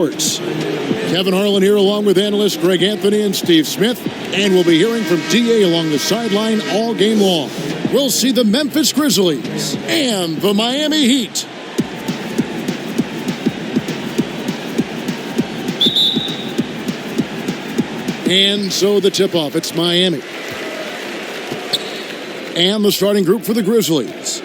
Kevin Harlan here along with analysts Greg Anthony and Steve Smith, and we'll be hearing from DA along the sideline all game long. We'll see the Memphis Grizzlies and the Miami Heat. And so the tip-off, it's Miami. And the starting group for the Grizzlies.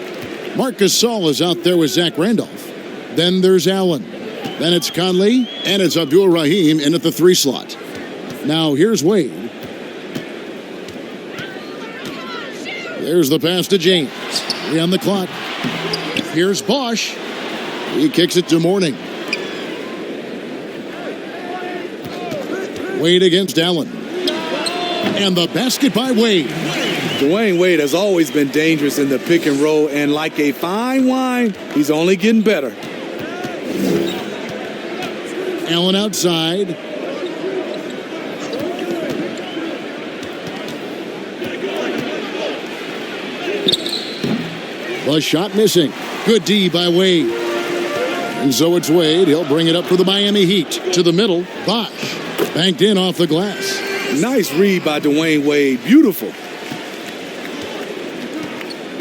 Marc Gasol is out there with Zach Randolph. Then there's Allen. Then it's Conley, and it's Abdul Rahim in at the 3 slot. Now here's Wade. There's the pass to James. 3 on the clock. Here's Bosch. He kicks it to Mourning. Wade against Allen. And the basket by Wade. Dwayne Wade has always been dangerous in the pick and roll, and like a fine wine, he's only getting better. Allen outside. The shot missing. Good D by Wade. And so it's Wade. He'll bring it up for the Miami Heat. To the middle. Bosch. Banked in off the glass. Nice read by Dwayne Wade. Beautiful.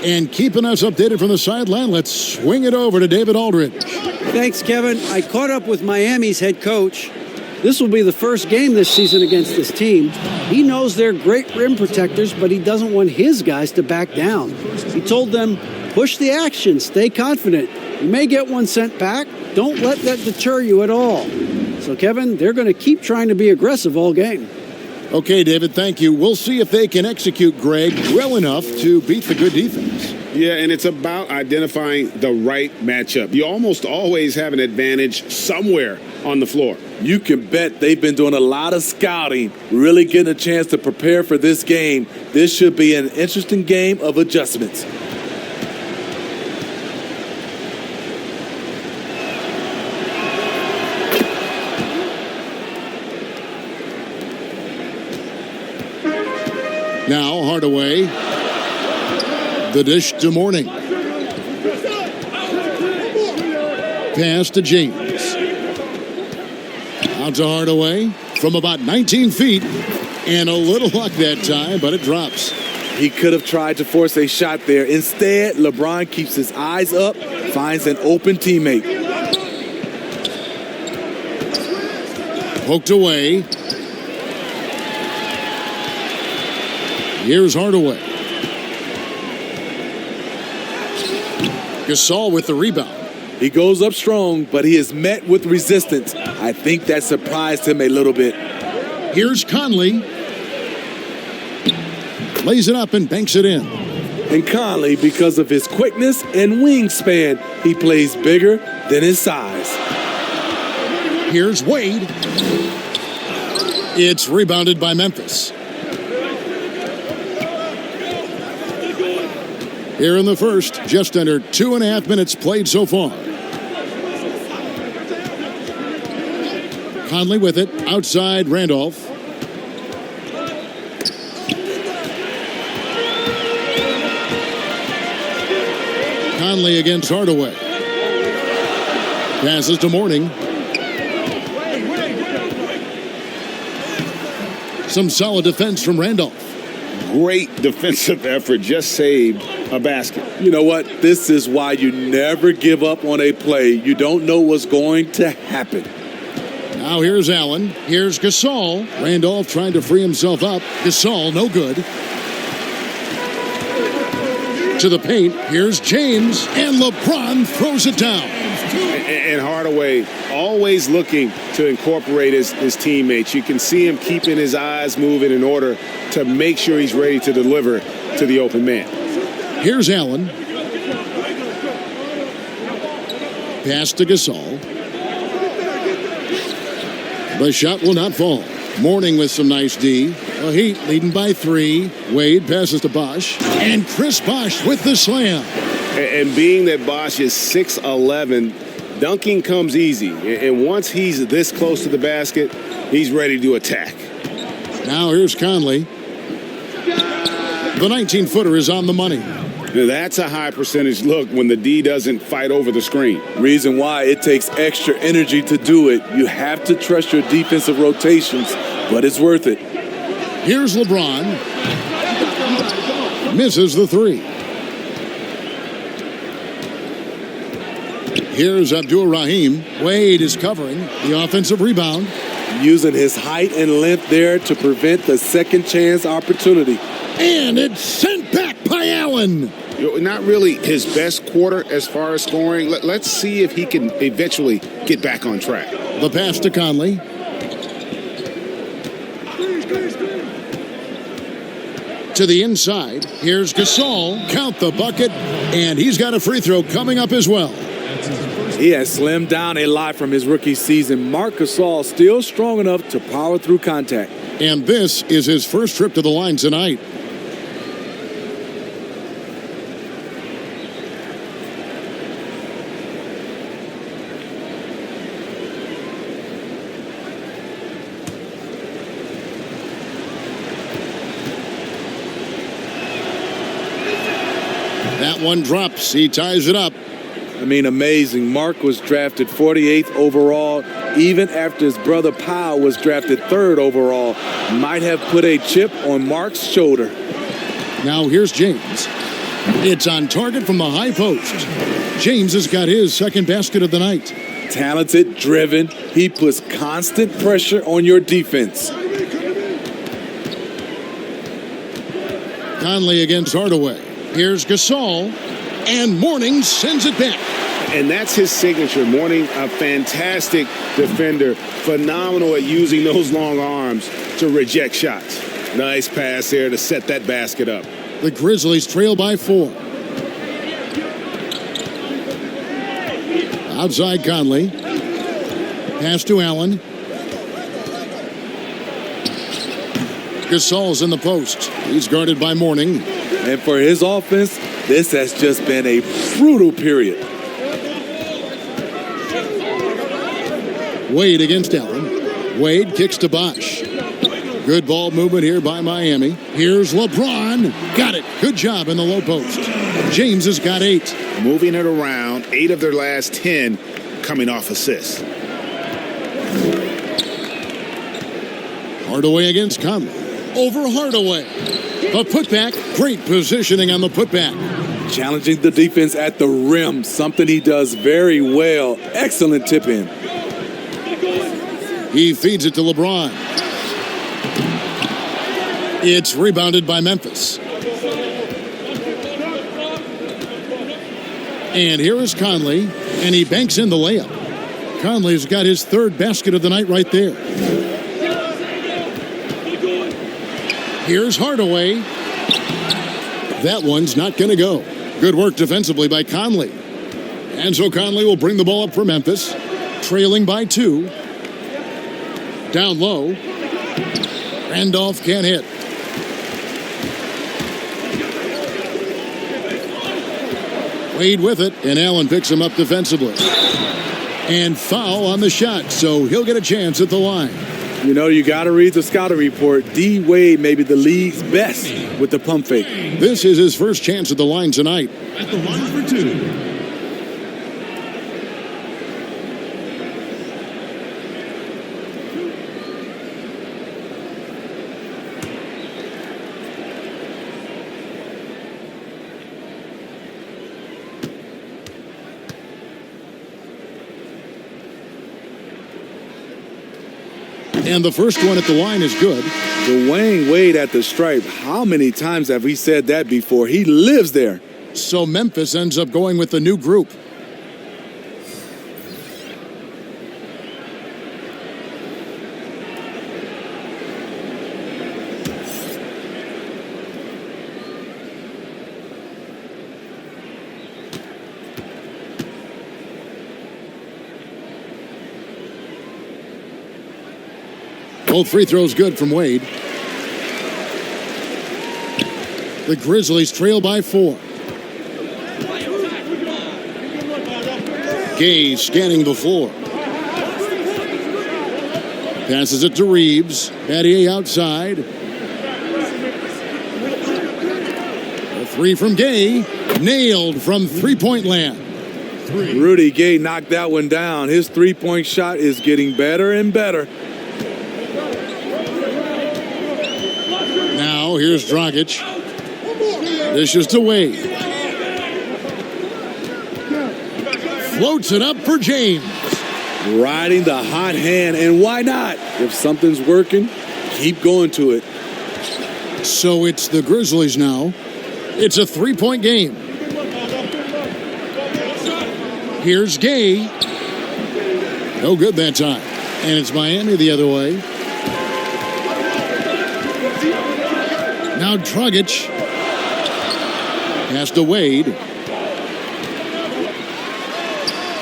And keeping us updated from the sideline, let's swing it over to David Aldridge. Thanks, Kevin. I caught up with Miami's head coach. This will be the first game this season against this team. He knows they're great rim protectors, but he doesn't want his guys to back down. He told them, push the action, stay confident. You may get one sent back. Don't let that deter you at all. So, Kevin, they're going to keep trying to be aggressive all game. Okay, David, thank you. We'll see if they can execute Greg well enough to beat the good defense. Yeah, and it's about identifying the right matchup. You almost always have an advantage somewhere on the floor. You can bet they've been doing a lot of scouting, really getting a chance to prepare for this game. This should be an interesting game of adjustments. Now Hardaway. The dish to Mourning. Pass to James. Out to Hardaway from about 19 feet. And a little luck that time, but it drops. He could have tried to force a shot there. Instead, LeBron keeps his eyes up, finds an open teammate. Poked away. Here's Hardaway. Gasol with the rebound. He goes up strong, but he is met with resistance. I think that surprised him a little bit. Here's Conley. Lays it up and banks it in. And Conley, because of his quickness and wingspan, he plays bigger than his size. Here's Wade. It's rebounded by Memphis. Here in the first, just under 2.5 minutes played so far. Conley with it, outside Randolph. Conley against Hardaway. Passes to Mourning. Some solid defense from Randolph. Great defensive effort, just saved a basket. You know what? This is why you never give up on a play. You don't know what's going to happen. Now here's Allen. Here's Gasol. Randolph trying to free himself up. Gasol, no good. To the paint. Here's James. And LeBron throws it down. And Hardaway always looking to incorporate his teammates. You can see him keeping his eyes moving in order to make sure he's ready to deliver to the open man. Here's Allen. Pass to Gasol. The shot will not fall. Mourning with some nice D. The Heat leading by 3. Wade passes to Bosch. And Chris Bosch with the slam. And being that Bosch is 6'11", dunking comes easy. And once he's this close to the basket, he's ready to attack. Now here's Conley. The 19-footer is on the money. Now, that's a high percentage look when the D doesn't fight over the screen. Reason why it takes extra energy to do it. You have to trust your defensive rotations, but it's worth it. Here's LeBron. Misses the three. Here's Abdul-Rahim. Wade is covering the offensive rebound. Using his height and length there to prevent the second chance opportunity. And it's sent back by Allen. Not really his best quarter as far as scoring. Let's see if he can eventually get back on track. The pass to Conley. To the inside. Here's Gasol. Count the bucket. And he's got a free throw coming up as well. He has slimmed down a lot from his rookie season. Marc Gasol still strong enough to power through contact. And this is his first trip to the line tonight. That one drops. He ties it up. I mean, amazing. Mark was drafted 48th overall, even after his brother Powell was drafted 3rd overall. Might have put a chip on Mark's shoulder. Now here's James. It's on target from the high post. James has got his second basket of the night. Talented, driven. He puts constant pressure on your defense. Conley against Hardaway. Here's Gasol. And Mourning sends it back. And that's his signature. Mourning, a fantastic defender. Phenomenal at using those long arms to reject shots. Nice pass there to set that basket up. The Grizzlies trail by 4. Outside Conley. Pass to Allen. Gasol's in the post. He's guarded by Mourning. And for his offense, this has just been a brutal period. Wade against Allen. Wade kicks to Bosh. Good ball movement here by Miami. Here's LeBron. Got it. Good job in the low post. James has got 8. Moving it around, 8 of their last 10 coming off assists. Hardaway against Conley. Over Hardaway. A putback. Great positioning on the putback. Challenging the defense at the rim, something he does very well. Excellent tip in. He feeds it to LeBron. It's rebounded by Memphis. And here is Conley, and he banks in the layup. Conley's got his 3rd basket of the night right there. Here's Hardaway. That one's not going to go. Good work defensively by Conley. And so Conley will bring the ball up for Memphis, trailing by 2. Down low. Randolph can't hit. Wade with it, and Allen picks him up defensively. And foul on the shot, so he'll get a chance at the line. You know, you got to read the scouting report. D. Wade may be the league's best with the pump fake. This is his first chance at the line tonight. At the line for 2. And the first one at the line is good. Dwayne Wade at the stripe. How many times have we said that before? He lives there. So Memphis ends up going with the new group. Both free throws good from Wade. The Grizzlies trail by 4. Gay scanning the floor. Passes it to Reeves. Battier outside. The Three from Gay. Nailed from three-point land. Rudy Gay knocked that one down. His three-point shot is getting better and better. Now here's Dragic. Dishes to Wade. Floats it up for James. Riding the hot hand, and why not? If something's working, keep going to it. So it's the Grizzlies now. It's a three-point game. Here's Gay. No good that time. And it's Miami the other way. Now Dragic. Pass to Wade.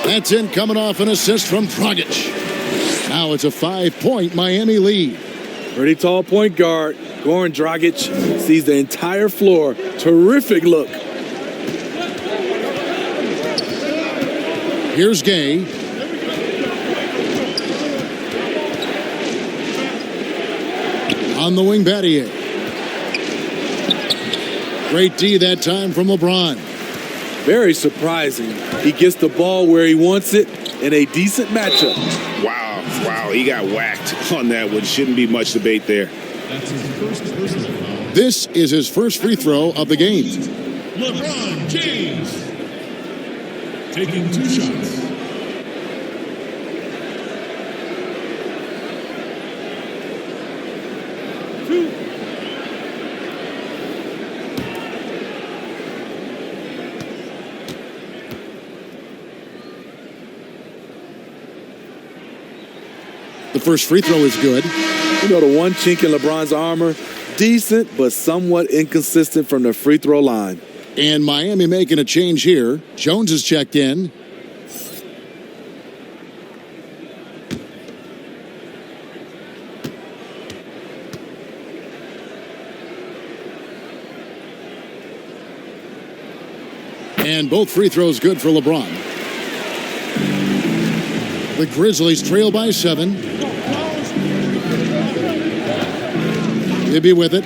That's in, coming off an assist from Dragic. Now it's a 5-point Miami lead. Pretty tall point guard. Goran Dragic sees the entire floor. Terrific look. Here's Gay. On the wing, Battier. Great D that time from LeBron. Very surprising. He gets the ball where he wants it in a decent matchup. Wow, he got whacked on that one. Shouldn't be much debate there. That's his first personal foul. This is his first free throw of the game. LeBron James taking 2 shots. The first free throw is good. You know, the one chink in LeBron's armor, decent but somewhat inconsistent from the free throw line. And Miami making a change here. Jones is checked in. And both free throws good for LeBron. The Grizzlies trail by 7. Bibby with it.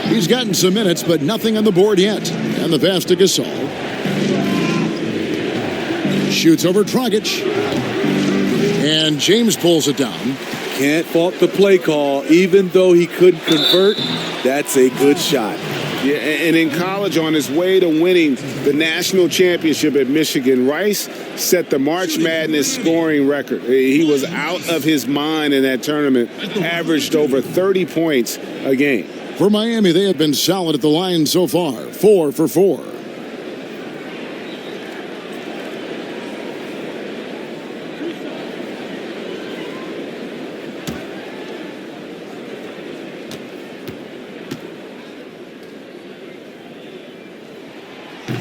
He's gotten some minutes, but nothing on the board yet. And the pass to Gasol. Shoots over Dragic. And James pulls it down. Can't fault the play call. Even though he couldn't convert, that's a good shot. Yeah, and in college, on his way to winning the national championship at Michigan, Rice set the March Madness scoring record. He was out of his mind in that tournament, averaged over 30 points a game. For Miami, they have been solid at the line so far, 4 for 4.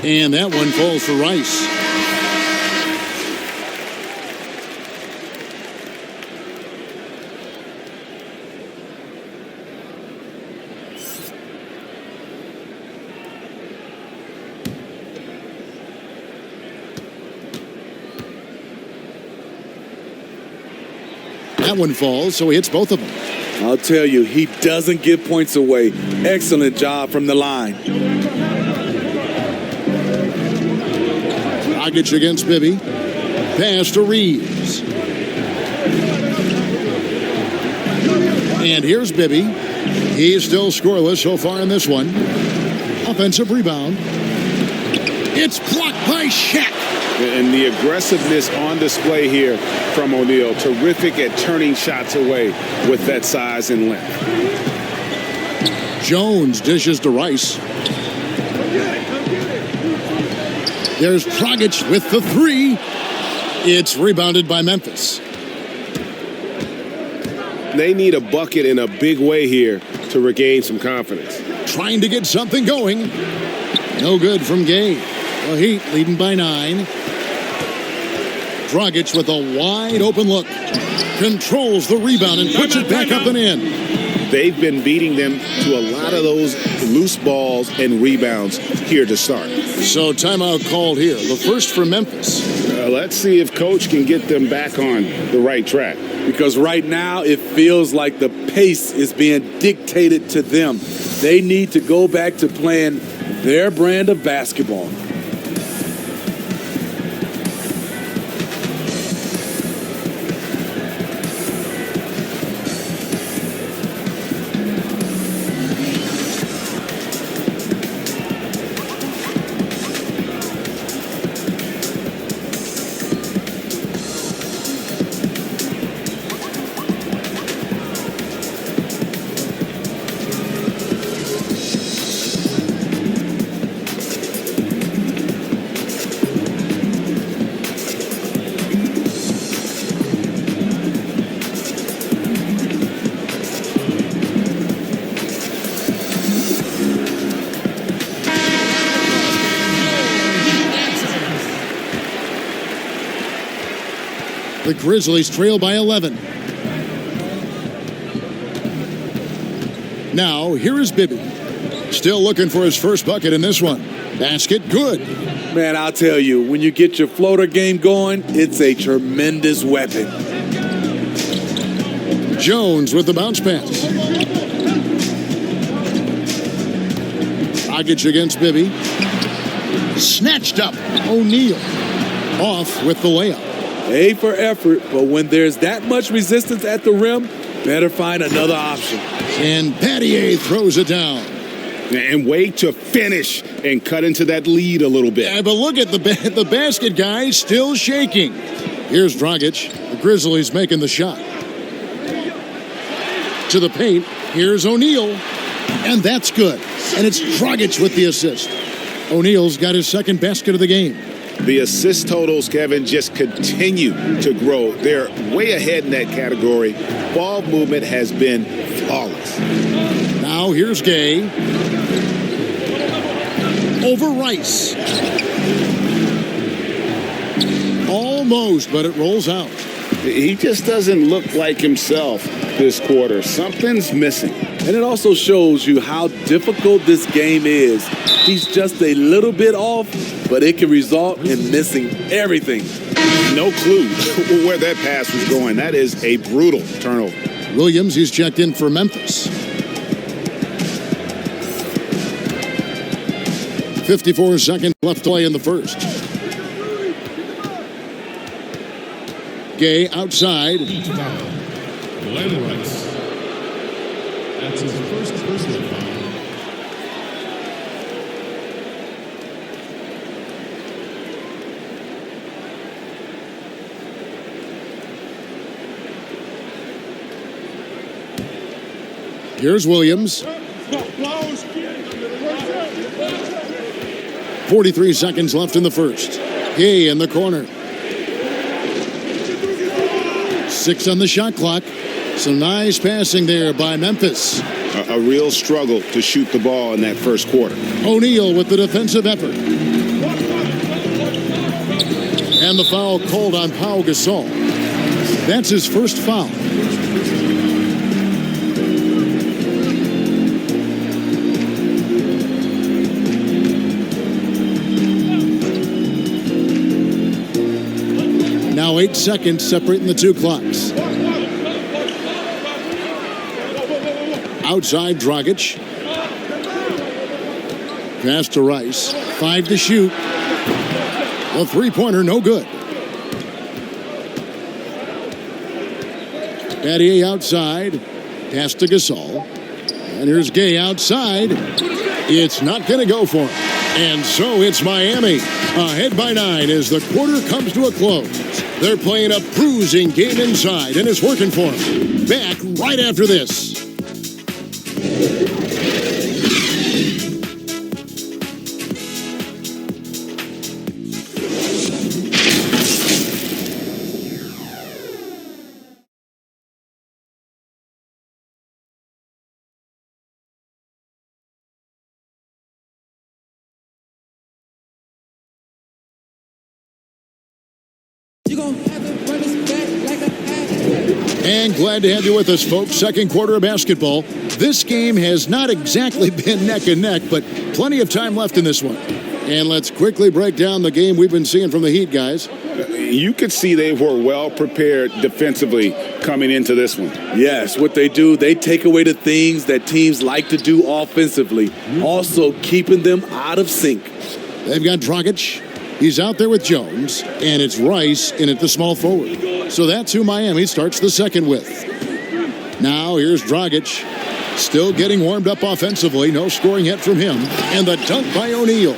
And that one falls for Rice. That one falls, so he hits both of them. I'll tell you, he doesn't give points away. Excellent job from the line. Dragic against Bibby. Pass to Reeves. And here's Bibby. He's still scoreless so far in this one. Offensive rebound. It's blocked by Shaq. And the aggressiveness on display here from O'Neal. Terrific at turning shots away with that size and length. Jones dishes to Rice. There's Dragic with the 3. It's rebounded by Memphis. They need a bucket in a big way here to regain some confidence. Trying to get something going. No good from Gay. The Heat leading by 9. Dragic with a wide open look. Controls the rebound and puts it back up and in. They've been beating them to a lot of those loose balls and rebounds here to start. So timeout called here. The first for Memphis. Let's see if Coach can get them back on the right track. because right now it feels like the pace is being dictated to them. They need to go back to playing their brand of basketball. The Grizzlies trail by 11. Now, here is Bibby. Still looking for his first bucket in this one. Basket, good. Man, I'll tell you, when you get your floater game going, it's a tremendous weapon. Jones with the bounce pass. Dragic against Bibby. Snatched up. O'Neal off with the layup. A for effort, but when there's that much resistance at the rim, better find another option. And Pattier throws it down. And wait to finish and cut into that lead a little bit. Yeah, but look at the basket guy still shaking. Here's Dragic. The Grizzlies making the shot. To the paint. Here's O'Neal. And that's good. And it's Dragic with the assist. O'Neal's got his second basket of the game. The assist totals, Kevin, just continue to grow. They're way ahead in that category. Ball movement has been flawless. Now here's Gay. Over Rice. Almost, but it rolls out. He just doesn't look like himself this quarter. Something's missing. And it also shows you how difficult this game is. He's just a little bit off, but it can result in missing everything. No clue where that pass was going. That is a brutal turnover. Williams, he's checked in for Memphis. 54 seconds left to play in the first. Gay outside. Each foul. Glenn Rice. That's his first personal foul. Here's Williams. 43 seconds left in the first. Gay in the corner. 6 on the shot clock. Some nice passing there by Memphis. A real struggle to shoot the ball in that first quarter. O'Neal with the defensive effort. And the foul called on Pau Gasol. That's his first foul. Now 8 seconds separating the two clocks. Outside Dragic. Pass to Rice. 5 to shoot. The three-pointer no good. Pattier outside. Pass to Gasol. And here's Gay outside. It's not going to go for him. And so it's Miami. Ahead by 9 as the quarter comes to a close. They're playing a bruising game inside, and it's working for them. Back right after this. And glad to have you with us, folks. Second quarter of basketball. This game has not exactly been neck and neck, but plenty of time left in this one. And let's quickly break down the game we've been seeing from the Heat, guys. You could see they were well prepared defensively coming into this one. Yes, what they do, they take away the things that teams like to do offensively, also keeping them out of sync. They've got Dragic. He's out there with Jones, and it's Rice in at the small forward. So that's who Miami starts the second with. Now here's Dragic, still getting warmed up offensively. No scoring yet from him. And the dunk by O'Neal.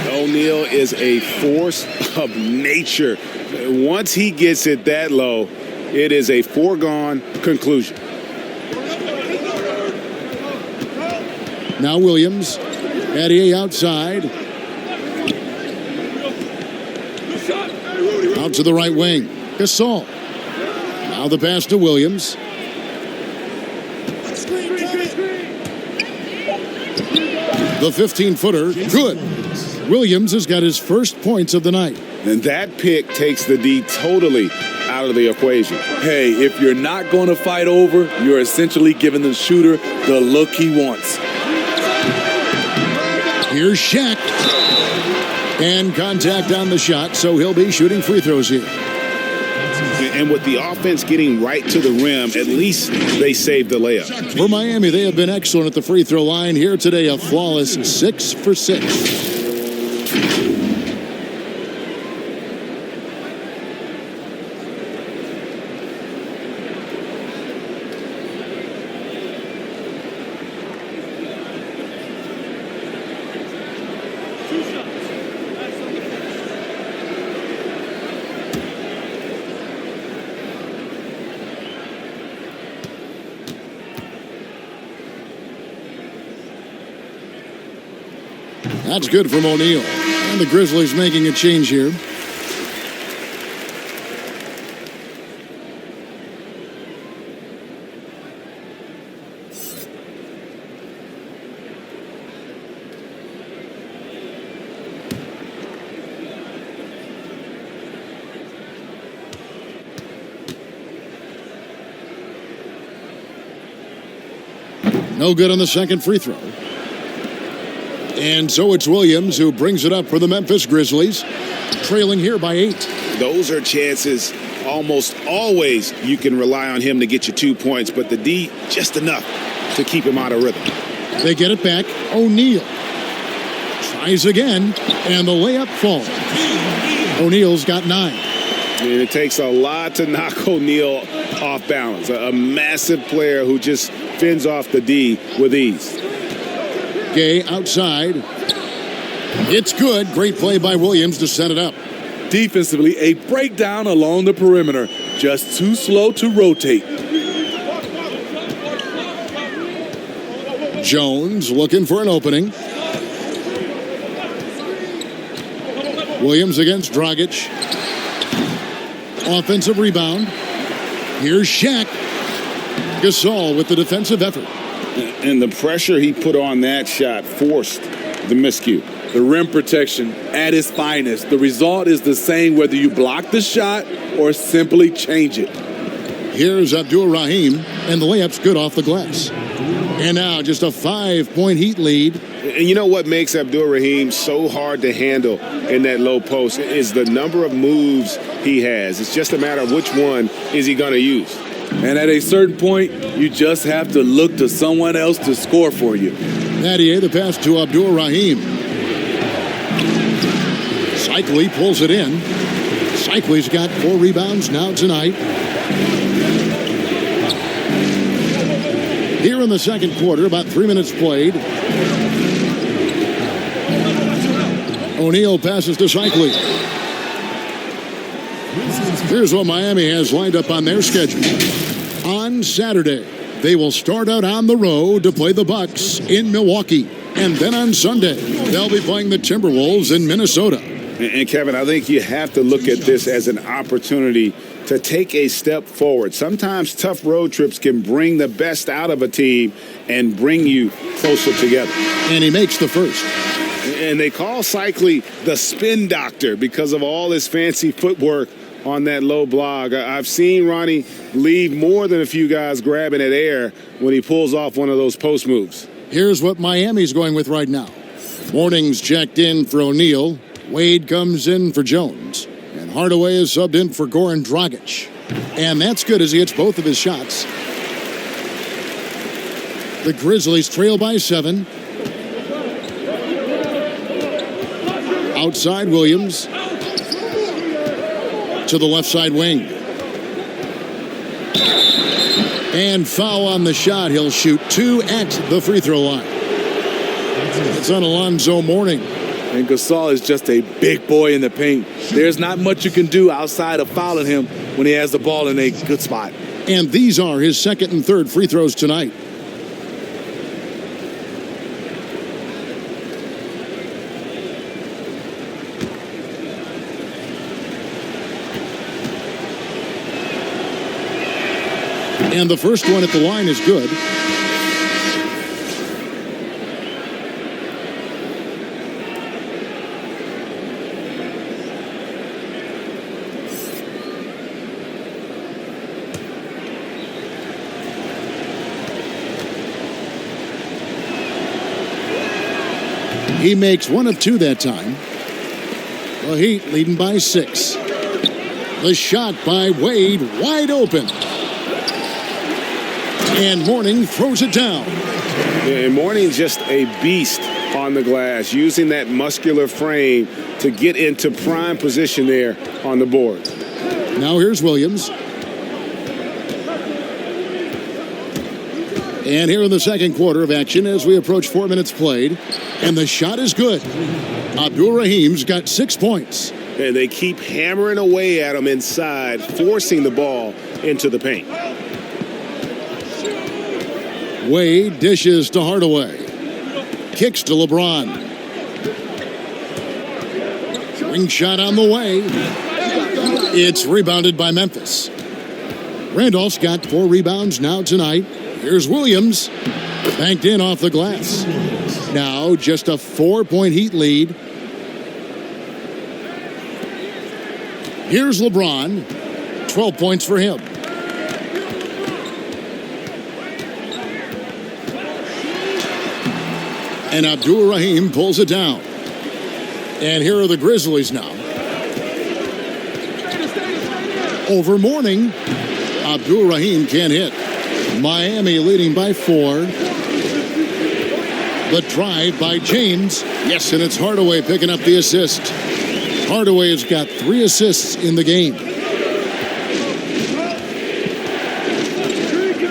O'Neal is a force of nature. Once he gets it that low, it is a foregone conclusion. Now Williams. Adier outside. Out to the right wing. Gasol. Now the pass to Williams. The 15-footer, good. Williams has got his first points of the night. And that pick takes the D totally out of the equation. Hey, if you're not going to fight over, you're essentially giving the shooter the look he wants. Here's Shaq. And contact on the shot, so he'll be shooting free throws here. And with the offense getting right to the rim, at least they saved the layup. For Miami, they have been excellent at the free throw line. Here today, a flawless 6 for 6. That's good from O'Neal. And the Grizzlies making a change here. No good on the second free throw. And so it's Williams who brings it up for the Memphis Grizzlies, trailing here by 8. Those are chances almost always you can rely on him to get you 2 points, but the D just enough to keep him out of rhythm. They get it back. O'Neal tries again, and the layup falls. O'Neal's got 9. And it takes a lot to knock O'Neal off balance. A massive player who just fends off the D with ease. Gay outside. It's good. Great play by Williams to set it up. Defensively, a breakdown along the perimeter. Just too slow to rotate. Jones looking for an opening. Williams against Dragic. Offensive rebound. Here's Shaq. Gasol with the defensive effort. And the pressure he put on that shot forced the miscue. The rim protection at its finest. The result is the same whether you block the shot or simply change it. Here's Abdul-Rahim, and the layup's good off the glass. And now just a 5-point Heat lead. And you know what makes Abdul-Rahim so hard to handle in that low post is the number of moves he has. It's just a matter of which one is he going to use. And at a certain point, you just have to look to someone else to score for you. Adier, the pass to Abdul-Rahim. Cycli pulls it in. Cycli's got 4 rebounds now tonight. Here in the second quarter, about 3 minutes played. O'Neal passes to Cycli. Here's what Miami has lined up on their schedule. On Saturday, they will start out on the road to play the Bucks in Milwaukee. And then on Sunday, they'll be playing the Timberwolves in Minnesota. And Kevin, I think you have to look at this as an opportunity to take a step forward. Sometimes tough road trips can bring the best out of a team and bring you closer together. And he makes the first. And they call Cycli the spin doctor because of all his fancy footwork on that low block. I've seen Ronnie leave more than a few guys grabbing at air when he pulls off one of those post moves. Here's what Miami's going with right now. Morning's checked in for O'Neal. Wade comes in for Jones. And Hardaway is subbed in for Goran Dragic. And that's good as he hits both of his shots. The Grizzlies trail by 7. Outside Williams. To the left side wing. And foul on the shot. He'll shoot 2 at the free throw line. It's on Alonzo Mourning. And Gasol is just a big boy in the paint. There's not much you can do outside of fouling him when he has the ball in a good spot. And these are his second and third free throws tonight. And the first one at the line is good. He makes 1 of 2 that time. The Heat leading by 6. The shot by Wade, wide open. And Mourning throws it down. Yeah, and Mourning's just a beast on the glass, using that muscular frame to get into prime position there on the board. Now here's Williams. And here in the second quarter of action as we approach 4 minutes played. And the shot is good. Abdul Rahim's got 6 points. And they keep hammering away at him inside, forcing the ball into the paint. Wade dishes to Hardaway. Kicks to LeBron. Ring shot on the way. It's rebounded by Memphis. Randolph's got 4 rebounds now tonight. Here's Williams. Banked in off the glass. Now just a 4-point Heat lead. Here's LeBron. 12 points for him. And Abdul Rahim pulls it down. And here are the Grizzlies now. Over Mourning. Abdul Rahim can't hit. Miami leading by 4. The drive by James. Yes, and it's Hardaway picking up the assist. Hardaway has got 3 assists in the game.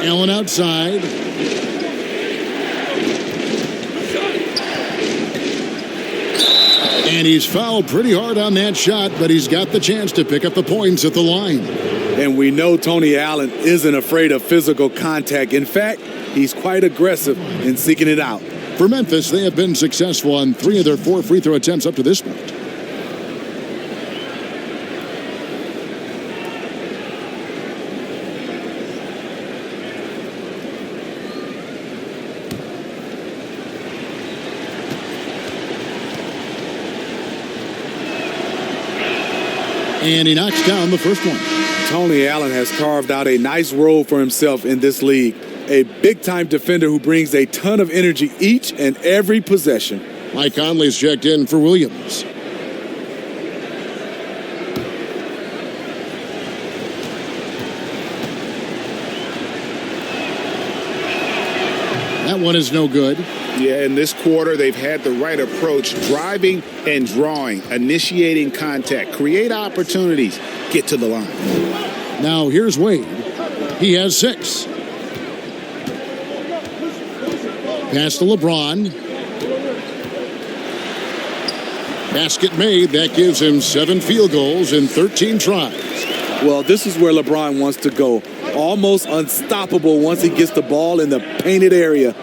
Allen outside. And he's fouled pretty hard on that shot, but he's got the chance to pick up the points at the line. And we know Tony Allen isn't afraid of physical contact. In fact, he's quite aggressive in seeking it out. For Memphis, they have been successful on 3 of their 4 free throw attempts up to this point. And he knocks down the first one. Tony Allen has carved out a nice role for himself in this league. A big-time defender who brings a ton of energy each and every possession. Mike Conley's checked in for Williams. That one is no good. Yeah, in this quarter, they've had the right approach, driving and drawing, initiating contact, create opportunities, get to the line. Now here's Wade. He has 6. Pass to LeBron. Basket made. That gives him 7 field goals in 13 tries. Well, this is where LeBron wants to go. Almost unstoppable once he gets the ball in the painted area.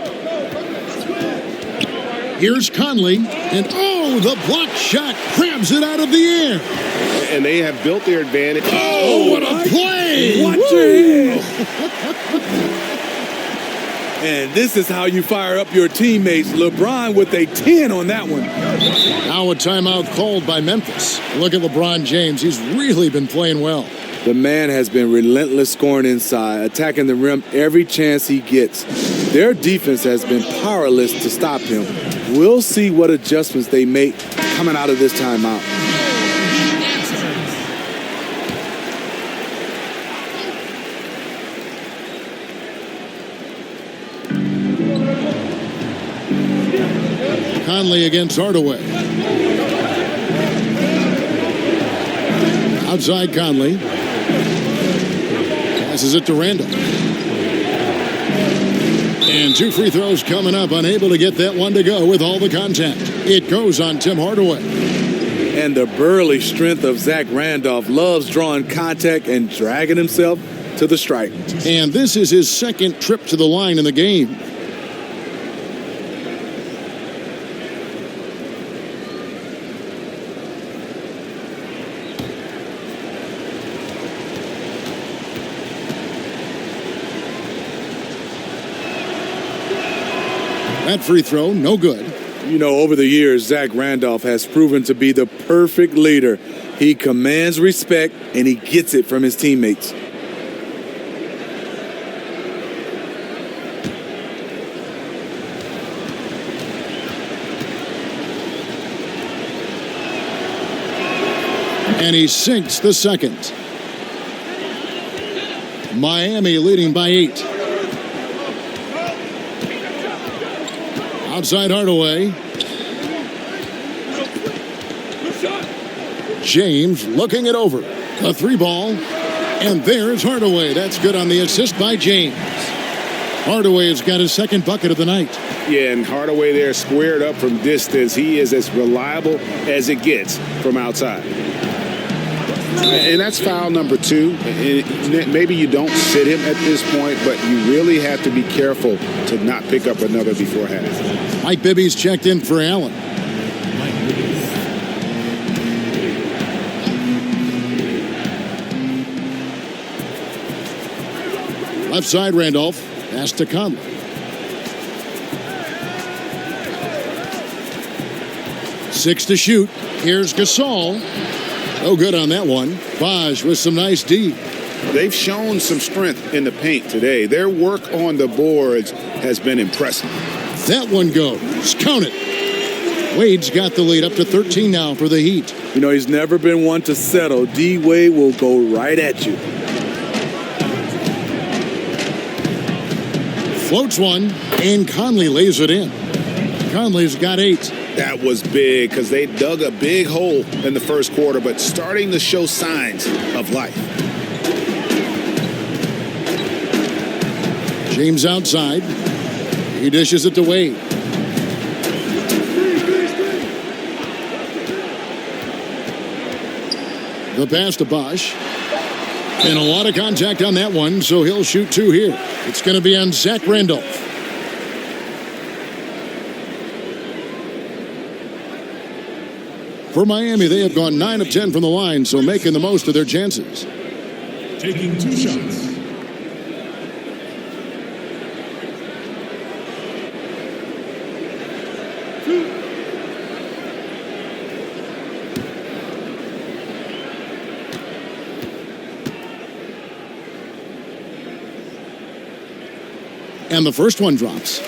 Here's Conley, and the block shot grabs it out of the air. And they have built their advantage. Oh, what a play! Watch your head. And this is how you fire up your teammates. LeBron with a 10 on that one. Now a timeout called by Memphis. Look at LeBron James. He's really been playing well. The man has been relentless scoring inside, attacking the rim every chance he gets. Their defense has been powerless to stop him. We'll see what adjustments they make coming out of this timeout. Conley against Hardaway. Outside Conley. Passes it to Randall. And 2 free throws coming up. Unable to get that one to go with all the contact. It goes on Tim Hardaway. And the burly strength of Zach Randolph loves drawing contact and dragging himself to the stripe. And this is his second trip to the line in the game. That free throw, no good. You know, over the years, Zach Randolph has proven to be the perfect leader. He commands respect, and he gets it from his teammates. And he sinks the second. Miami leading by 8. Outside Hardaway. James looking it over. A 3-ball. And there's Hardaway. That's good on the assist by James. Hardaway has got his second bucket of the night. Yeah, and Hardaway there squared up from distance. He is as reliable as it gets from outside. And that's foul number 2. Maybe you don't sit him at this point, but you really have to be careful to not pick up another before half. Mike Bibby's checked in for Allen. Left side, Randolph. Pass to Conley. Six to shoot. Here's Gasol. No good on that one. Baj with some nice D. They've shown some strength in the paint today. Their work on the boards has been impressive. That one goes. Count it. Wade's got the lead up to 13 now for the Heat. You know, he's never been one to settle. D. Wade will go right at you. Floats one, and Conley lays it in. Conley's got 8. That was big because they dug a big hole in the first quarter, but starting to show signs of life. James outside. He dishes it to Wade. The pass to Bosch. And a lot of contact on that one, so he'll shoot 2 here. It's going to be on Zach Randolph. For Miami, they have gone 9 of 10 from the line, so making the most of their chances. Taking 2 shots. And the first one drops.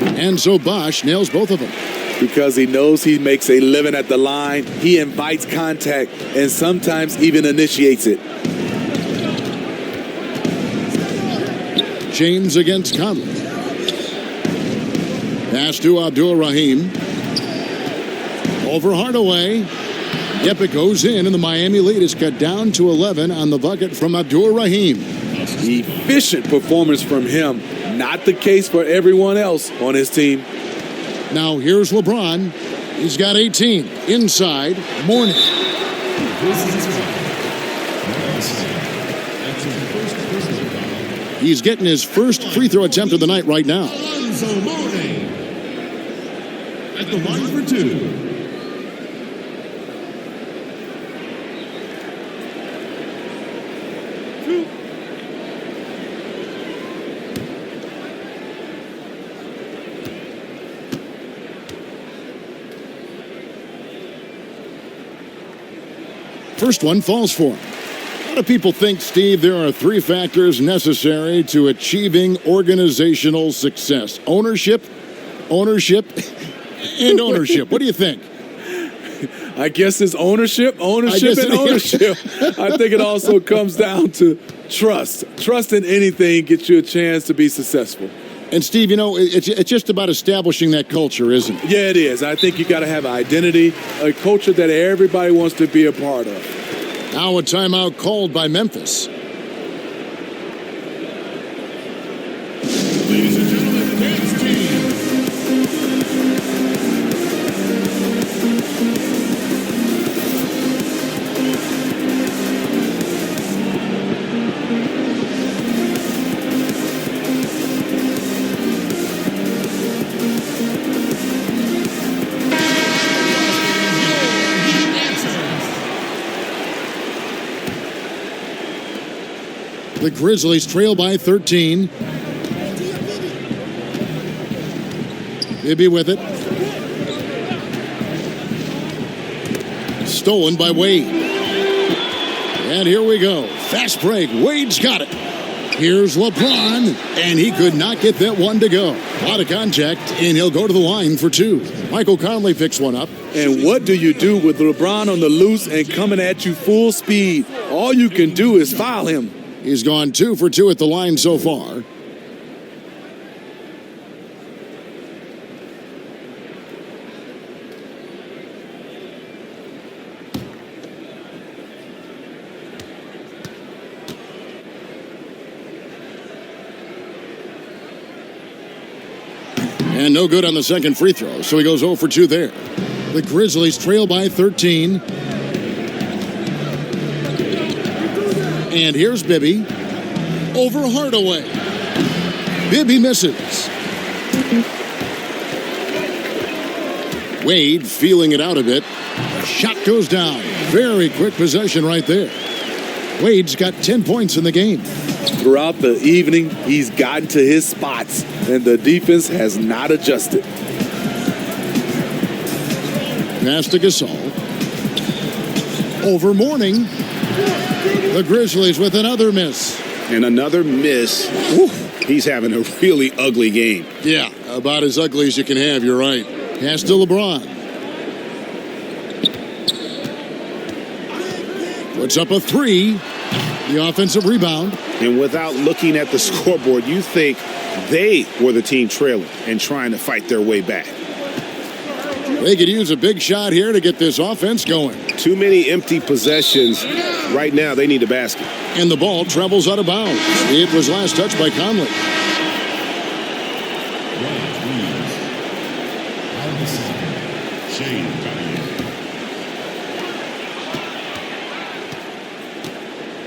And so Bosch nails both of them. Because he knows he makes a living at the line, he invites contact and sometimes even initiates it. James against Conley. Pass to Abdul-Rahim. Over Hardaway. Yep, it goes in, and the Miami lead is cut down to 11 on the bucket from Abdul-Rahim. Efficient performance from him. Not the case for everyone else on his team. Now here's LeBron. He's got 18. Inside, Mourning. He's getting his first free throw attempt of the night right now. Alonzo Mourning at the line for 2. First one falls for him. of people think, Steve, there are 3 factors necessary to achieving organizational success. Ownership, and ownership. What do you think? I guess it's ownership. I think it also comes down to trust. Trust in anything gets you a chance to be successful. And, Steve, it's just about establishing that culture, isn't it? Yeah, it is. I think you got to have an identity, a culture that everybody wants to be a part of. Now a timeout called by Memphis. Ladies and gentlemen, dance team. The Grizzlies trail by 13. Bibby with it. Stolen by Wade. And here we go. Fast break. Wade's got it. Here's LeBron, and he could not get that one to go. A lot of contact, and he'll go to the line for 2. Michael Conley picks one up. And what do you do with LeBron on the loose and coming at you full speed? All you can do is foul him. He's gone 2 for 2 at the line so far. And no good on the second free throw, so he goes 0 for 2 there. The Grizzlies trail by 13. And here's Bibby. Over Hardaway. Bibby misses. Wade feeling it out a bit. Shot goes down. Very quick possession right there. Wade's got 10 points in the game. Throughout the evening, he's gotten to his spots, and the defense has not adjusted. Pass to Gasol. Over Mourning. The Grizzlies with another miss. And another miss. Whew. He's having a really ugly game. Yeah, about as ugly as you can have, you're right. Pass to LeBron. Puts up a 3. The offensive rebound. And without looking at the scoreboard, you think they were the team trailing and trying to fight their way back. They could use a big shot here to get this offense going. Too many empty possessions. Right now, they need a basket. And the ball travels out of bounds. It was last touched by Conley.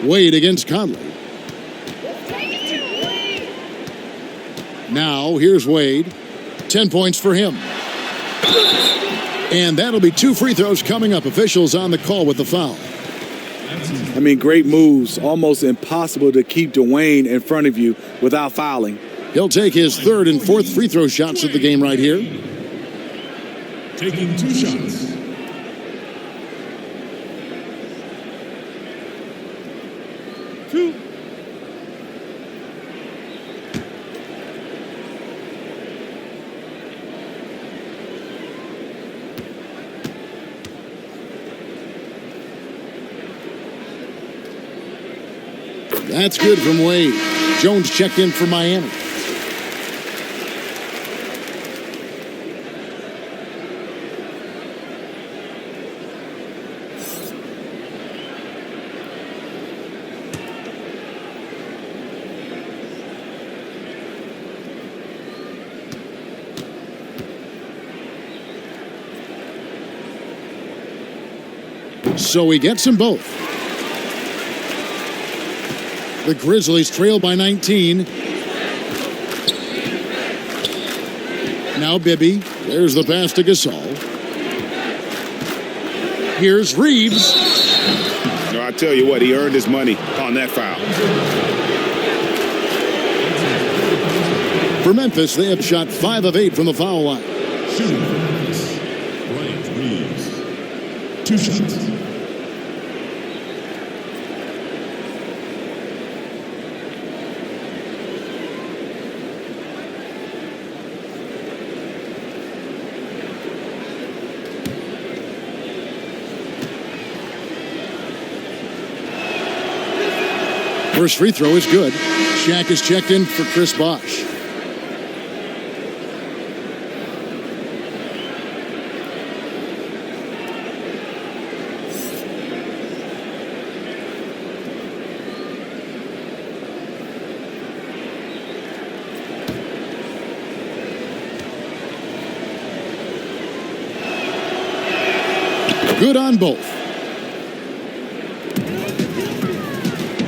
Wade against Conley. Now, here's Wade. 10 points for him. And that'll be 2 free throws coming up. Officials on the call with the foul. I mean, great moves. Almost impossible to keep Dwayne in front of you without fouling. He'll take his 3rd and 4th free throw shots of the game right here. Taking 2 shots. That's good from Wade. Jones checked in for Miami. So he gets them both. The Grizzlies trail by 19. Now Bibby. There's the pass to Gasol. Here's Reeves. No, I tell you what, he earned his money on that foul. For Memphis, they have shot 5 of 8 from the foul line. Shooting for Memphis, Bryant Reeves. 2 shots. First free throw is good. Shaq is checked in for Chris Bosh. Good on both.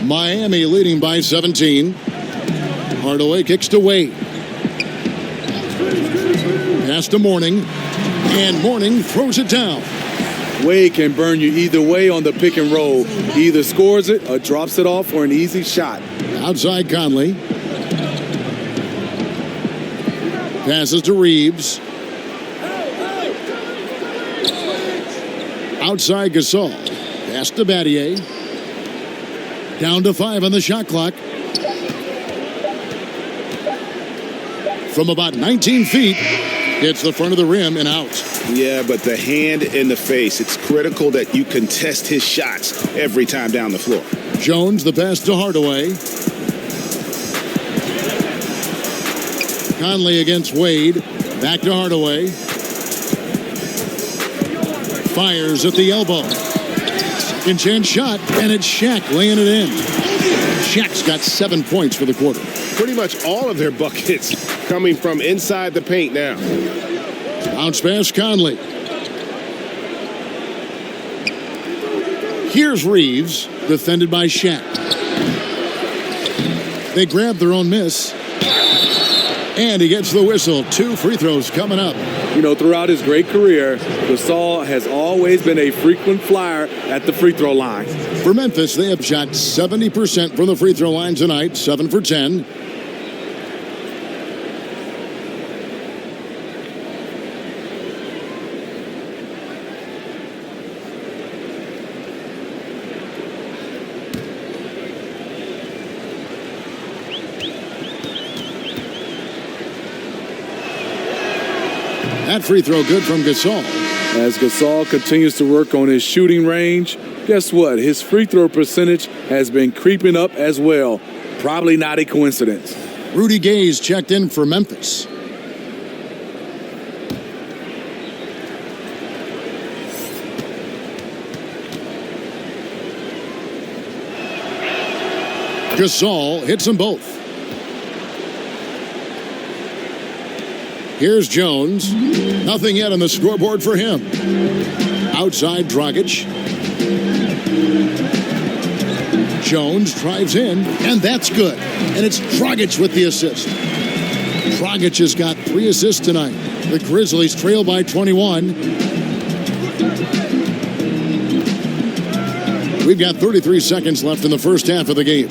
Miami leading by 17. Hardaway kicks to Wade. Pass to Mourning. And Mourning throws it down. Wade can burn you either way on the pick and roll. He either scores it or drops it off for an easy shot. Outside Conley. Passes to Reeves. Outside Gasol. Pass to Battier. Down to 5 on the shot clock. From about 19 feet, hits the front of the rim and out. Yeah, but the hand in the face. It's critical that you contest his shots every time down the floor. Jones, the pass to Hardaway. Conley against Wade. Back to Hardaway. Fires at the elbow. Second chance shot, and it's Shaq laying it in. Shaq's got 7 points for the quarter. Pretty much all of their buckets coming from inside the paint now. Bounce pass Conley. Here's Reeves, defended by Shaq. They grab their own miss. And he gets the whistle. 2 free throws coming up. You know, throughout his great career, Gasol has always been a frequent flyer at the free throw line. For Memphis, they have shot 70% from the free throw line tonight, 7 for 10. That free throw good from Gasol. As Gasol continues to work on his shooting range, guess what? His free throw percentage has been creeping up as well. Probably not a coincidence. Rudy Gay's checked in for Memphis. Gasol hits them both. Here's Jones. Nothing yet on the scoreboard for him. Outside Dragic. Jones drives in, and that's good. And it's Dragic with the assist. Dragic has got 3 assists tonight. The Grizzlies trail by 21. We've got 33 seconds left in the first half of the game.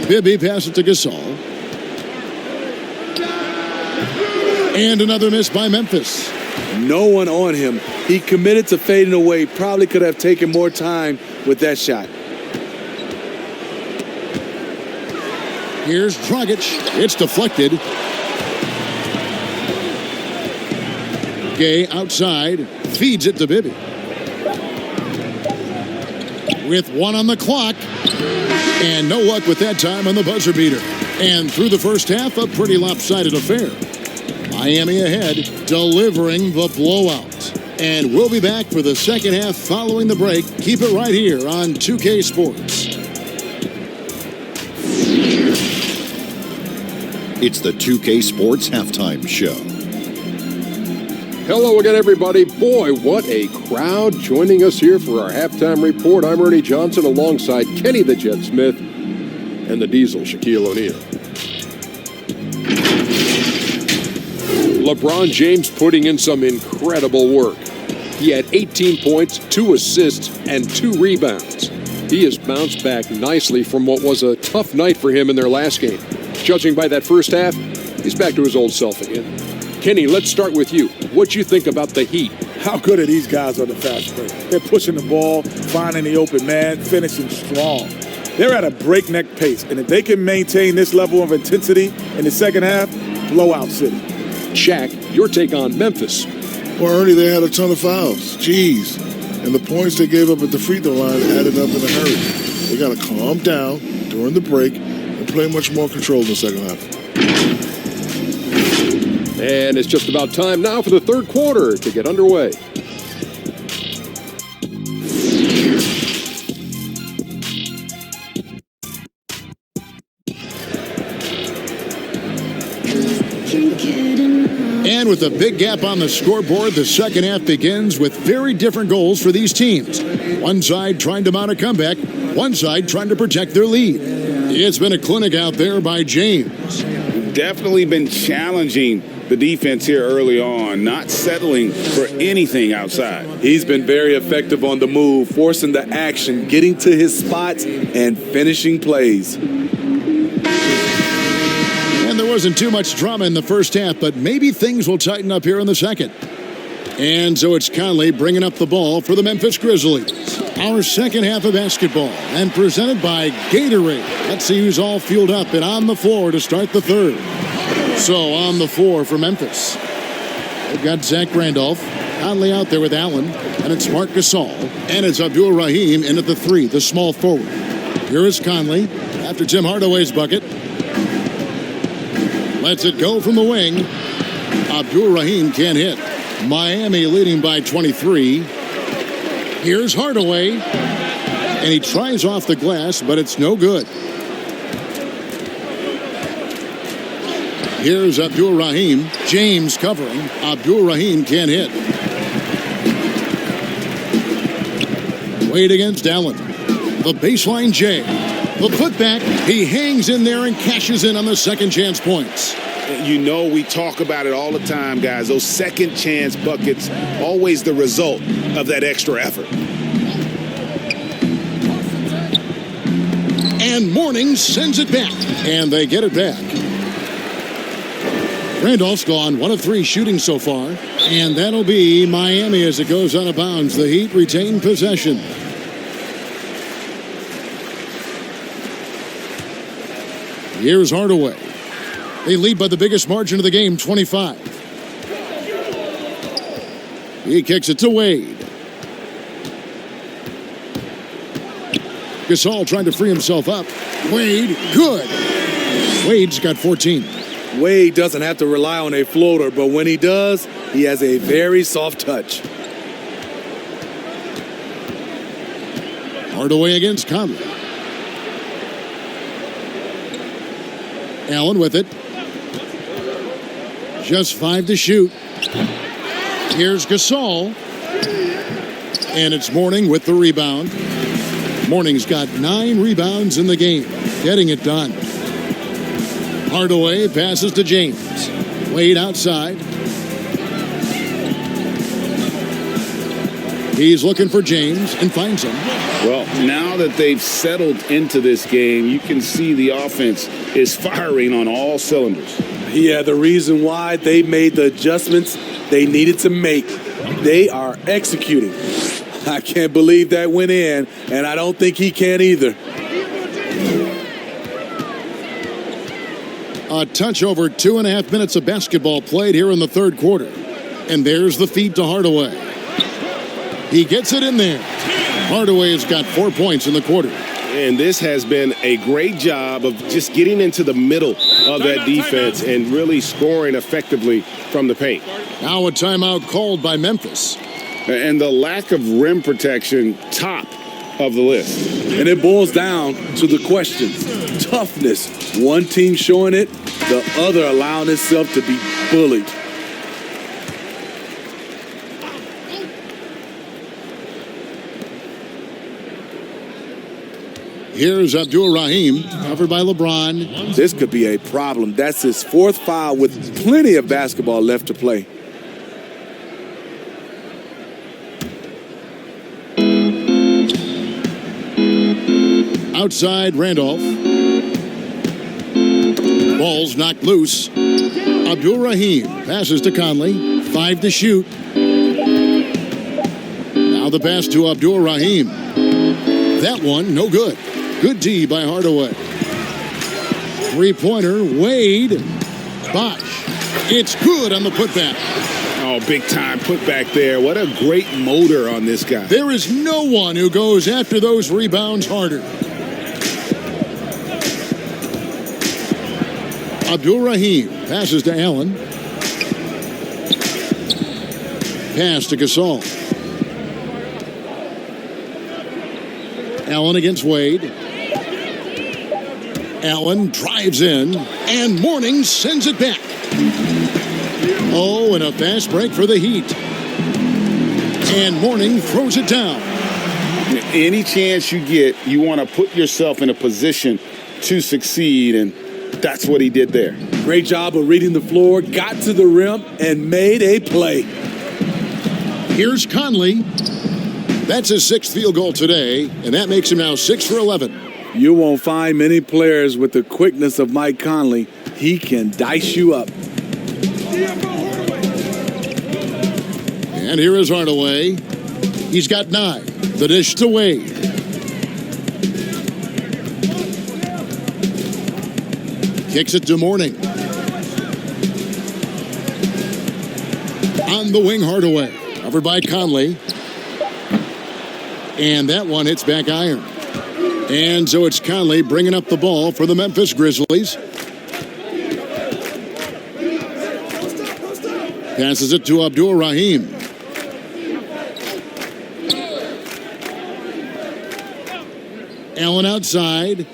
Bibby passes to Gasol. And another miss by Memphis. No one on him. He committed to fading away. Probably could have taken more time with that shot. Here's Dragic. It's deflected. Gay outside. Feeds it to Bibby. With 1 on the clock. And no luck with that time on the buzzer beater. And through the first half, a pretty lopsided affair. Miami ahead, delivering the blowout. And we'll be back for the second half following the break. Keep it right here on 2K Sports. It's the 2K Sports Halftime Show. Hello again, everybody. Boy, what a crowd joining us here for our halftime report. I'm Ernie Johnson alongside Kenny the Jet Smith and the Diesel, Shaquille O'Neal. LeBron James putting in some incredible work. He had 18 points, 2 assists, and 2 rebounds. He has bounced back nicely from what was a tough night for him in their last game. Judging by that first half, he's back to his old self again. Kenny, let's start with you. What you think about the Heat? How good are these guys on the fast break? They're pushing the ball, finding the open man, finishing strong. They're at a breakneck pace, and if they can maintain this level of intensity in the second half, blowout city. Shaq, your take on Memphis. Well, Ernie, they had a ton of fouls. Jeez. And the points they gave up at the free throw line added up in a hurry. They got to calm down during the break and play much more control in the second half. And it's just about time now for the third quarter to get underway. And with a big gap on the scoreboard, the second half begins with very different goals for these teams. One side trying to mount a comeback, one side trying to protect their lead. It's been a clinic out there by James. Definitely been challenging the defense here early on, not settling for anything outside. He's been very effective on the move, forcing the action, getting to his spots, and finishing plays. And there wasn't too much drama in the first half, but maybe things will tighten up here in the second. And so it's Conley bringing up the ball for the Memphis Grizzlies. Our second half of basketball, and presented by Gatorade. Let's see who's all fueled up and on the floor to start the third. So on the floor for Memphis, they've got Zach Randolph, Conley out there with Allen, and it's Marc Gasol, and it's Abdul Rahim in at the three, the small forward. Here is Conley after Tim Hardaway's bucket. Lets it go from the wing. Abdul Rahim can't hit. Miami leading by 23. Here's Hardaway, and he tries off the glass, but it's no good. Here's Abdul Rahim. James covering. Abdul Rahim can't hit. Wade against Allen. The baseline J. The putback. He hangs in there and cashes in on the second chance points. You know, we talk about it all the time, guys. Those second chance buckets, always the result of that extra effort. And Morning sends it back. And they get it back. Randolph's gone 1 of 3 shooting so far. And that'll be Miami as it goes out of bounds. The Heat retain possession. Here's Hardaway. They lead by the biggest margin of the game, 25. He kicks it to Wade. Gasol trying to free himself up. Wade, good. Wade's got 14. Wade doesn't have to rely on a floater, but when he does, he has a very soft touch. Hardaway against Conley. Allen with it. Just 5 to shoot. Here's Gasol. And it's Morning with the rebound. Morning's got 9 rebounds in the game. Getting it done. Hardaway passes to James. Wade outside. He's looking for James and finds him. Well, now that they've settled into this game, you can see the offense is firing on all cylinders. Yeah, the reason why they made the adjustments they needed to make. They are executing. I can't believe that went in, and I don't think he can either. A touch over 2.5 minutes of basketball played here in the third quarter. And there's the feed to Hardaway. He gets it in there. Hardaway's got 4 points in the quarter. And this has been a great job of just getting into the middle of that defense and really scoring effectively from the paint. Now a timeout called by Memphis. And the lack of rim protection, top of the list. And it boils down to the questions. Toughness. One team showing it, the other allowing itself to be bullied. Here's Abdul Rahim, covered by LeBron. This could be a problem. That's his 4th foul with plenty of basketball left to play. Outside, Randolph. Ball's knocked loose. Abdul Rahim passes to Conley. 5 to shoot. Now the pass to Abdul Rahim. That one, no good. Good D by Hardaway. 3-pointer, Wade. Bosh. It's good on the putback. Oh, big time putback there. What a great motor on this guy. There is no one who goes after those rebounds harder. Abdul-Rahim passes to Allen. Pass to Gasol. Allen against Wade. Allen drives in, and Mourning sends it back. Oh, and a fast break for the Heat. And Mourning throws it down. Any chance you get, you want to put yourself in a position to succeed, and that's what he did there. Great job of reading the floor, got to the rim, and made a play. Here's Conley. That's his 6th field goal today, and that makes him now 6 for 11. You won't find many players with the quickness of Mike Conley. He can dice you up. And here is Hardaway. He's got 9. The dish to Wade. Kicks it to Mourning. On the wing, Hardaway. Covered by Conley. And that one hits back iron. And so it's Conley bringing up the ball for the Memphis Grizzlies. Passes it to Abdul-Rahim. Allen outside.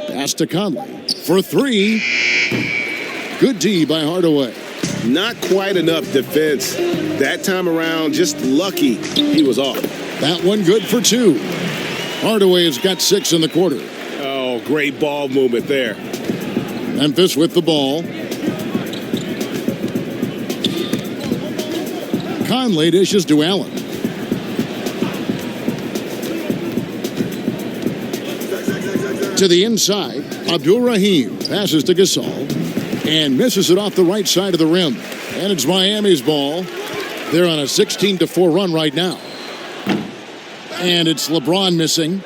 Pass to Conley for 3. Good D by Hardaway. Not quite enough defense that time around. Just lucky he was off. That one good for 2. Hardaway has got 6 in the quarter. Oh, great ball movement there. Memphis with the ball. Conley dishes to Allen. To the inside, Abdul-Rahim passes to Gasol and misses it off the right side of the rim. And it's Miami's ball. They're on a 16-4 run right now. And it's LeBron missing.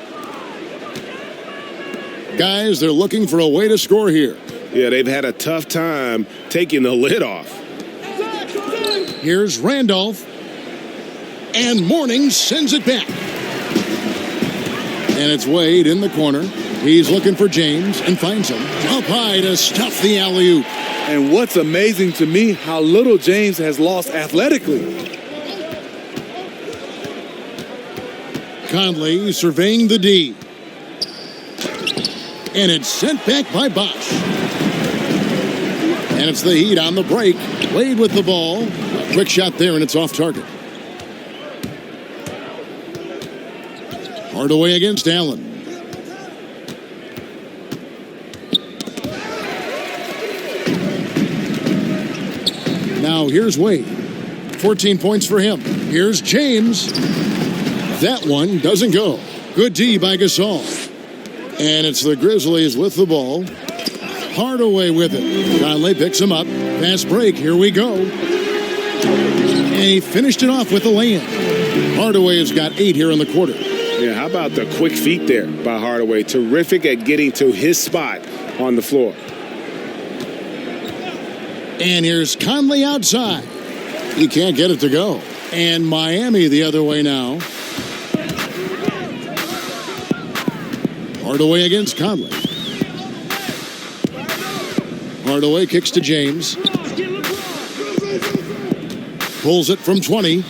Guys, they're looking for a way to score here. Yeah, they've had a tough time taking the lid off. Here's Randolph. And Mourning sends it back. And it's Wade in the corner. He's looking for James and finds him. Up high to stuff the alley-oop. And what's amazing to me, how little James has lost athletically. Conley surveying the D. And it's sent back by Bosch. And it's the Heat on the break. Wade with the ball. A quick shot there, and it's off target. Hardaway against Allen. Now here's Wade. 14 points for him. Here's James. That one doesn't go. Good D by Gasol. And it's the Grizzlies with the ball. Hardaway with it. Conley picks him up. Fast break. Here we go. And he finished it off with a lay-in. Hardaway has got 8 here in the quarter. Yeah, how about the quick feet there by Hardaway? Terrific at getting to his spot on the floor. And here's Conley outside. He can't get it to go. And Miami the other way now. Hardaway against Conley. Hardaway kicks to James. Pulls it from 20.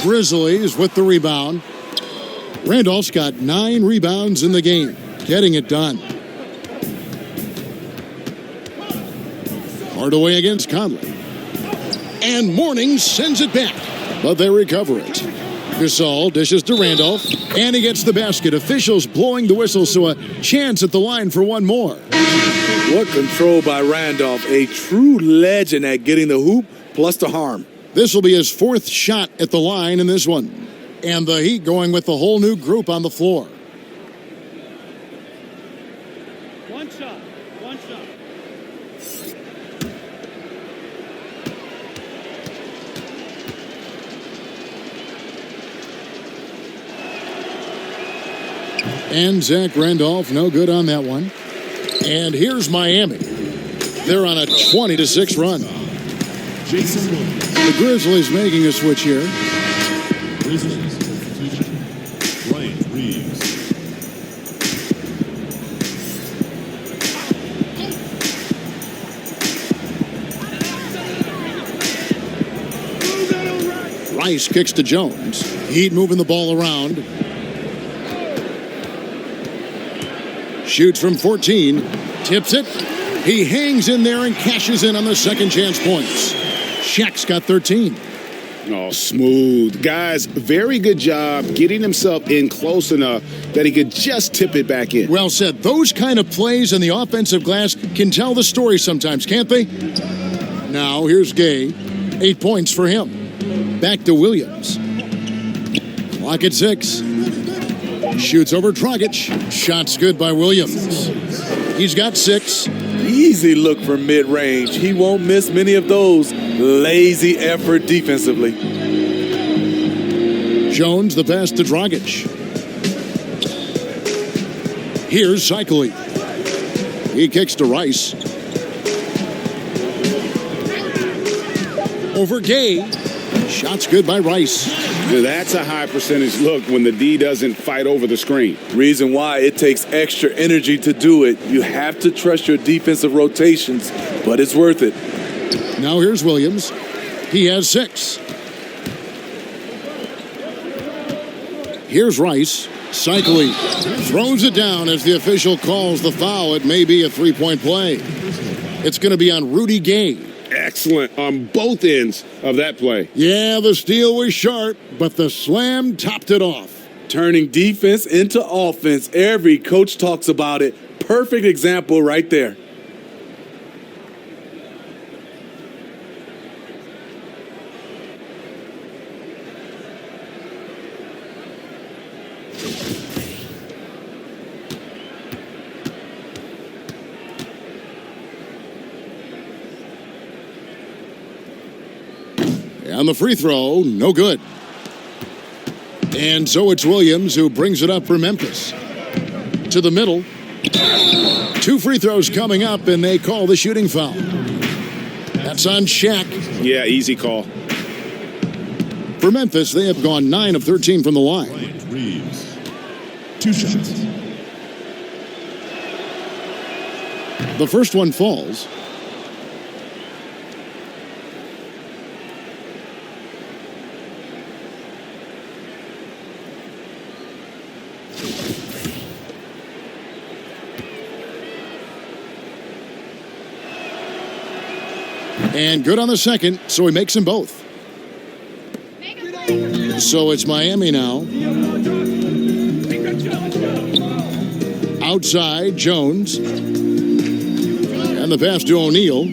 Grizzlies with the rebound. Randolph's got 9 rebounds in the game. Getting it done. Hardaway against Conley. And Mourning sends it back. But they recover it. Gasol dishes to Randolph. And he gets the basket. Officials blowing the whistle, so a chance at the line for one more. What control by Randolph. A true legend at getting the hoop plus the harm. This will be his 4th shot at the line in this one. And the Heat going with the whole new group on the floor. One shot. And Zach Randolph, no good on that one. And here's Miami. They're on a 20-6 run. Jason Williams. The Grizzlies making a switch here. Grizzlies substitution. Bryant Reeves. Rice kicks to Jones. Heat moving the ball around. Shoots from 14. Tips it. He hangs in there and cashes in on the second chance points. Shaq's got 13. Oh, smooth. Guys, very good job getting himself in close enough that he could just tip it back in. Well said. Those kind of plays in the offensive glass can tell the story sometimes, can't they? Now, here's Gay. 8 points for him. Back to Williams. Clock at 6. Shoots over Dragic. Shot's good by Williams. He's got 6. Easy look from mid-range. He won't miss many of those. Lazy effort defensively. Jones, the pass to Dragic. Here's Cycling. He kicks to Rice. Over Gay. Shot's good by Rice. That's a high percentage look when the D doesn't fight over the screen. Reason why it takes extra energy to do it. You have to trust your defensive rotations, but it's worth it. Now here's Williams. He has 6. Here's Rice. Cycling. Throws it down as the official calls the foul. It may be a three-point play. It's going to be on Rudy Gay. Excellent on both ends of that play. Yeah, the steal was sharp, but the slam topped it off. Turning defense into offense. Every coach talks about it. Perfect example right there. On the free throw, no good. And so it's Williams who brings it up for Memphis. To the middle. 2 free throws coming up, and they call the shooting foul. That's on Shaq. Yeah, easy call. For Memphis, they have gone 9 of 13 from the line. Bryant Reeves. 2 shots. The first one falls. And good on the second, so he makes them both. So it's Miami now. Outside, Jones. And the pass to O'Neal.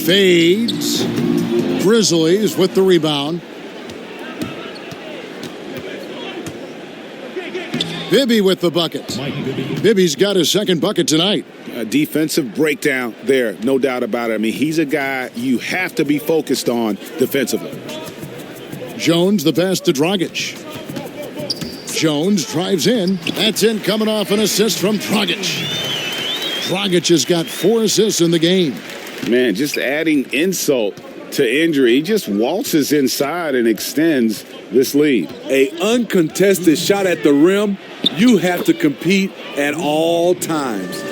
Fades. Grizzlies with the rebound. Bibby with the bucket. Bibby's got his second bucket tonight. A defensive breakdown there, no doubt about it. I mean, he's a guy you have to be focused on defensively. Jones, the pass to Dragic. Jones drives in. That's in, coming off an assist from Dragic. Dragic has got 4 assists in the game. Man, just adding insult to injury. He just waltzes inside and extends this lead. A uncontested shot at the rim, you have to compete at all times.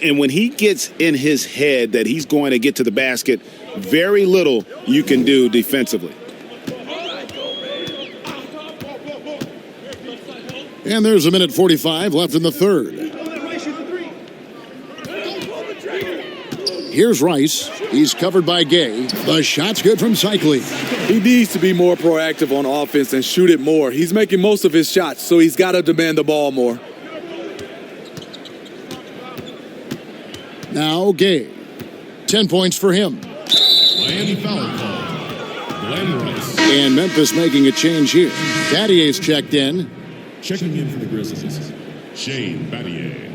And when he gets in his head that he's going to get to the basket, very little you can do defensively. And there's a minute 45 left in the third. Here's Rice. He's covered by Gay. The shot's good from Cycling. He needs to be more proactive on offense and shoot it more. He's making most of his shots, so he's got to demand the ball more. Now Gay. 10 points for him. Miami foul call. Glenn Rice. And Memphis making a change here. Battier's checked in. Checking in for the Grizzlies. Shane Battier.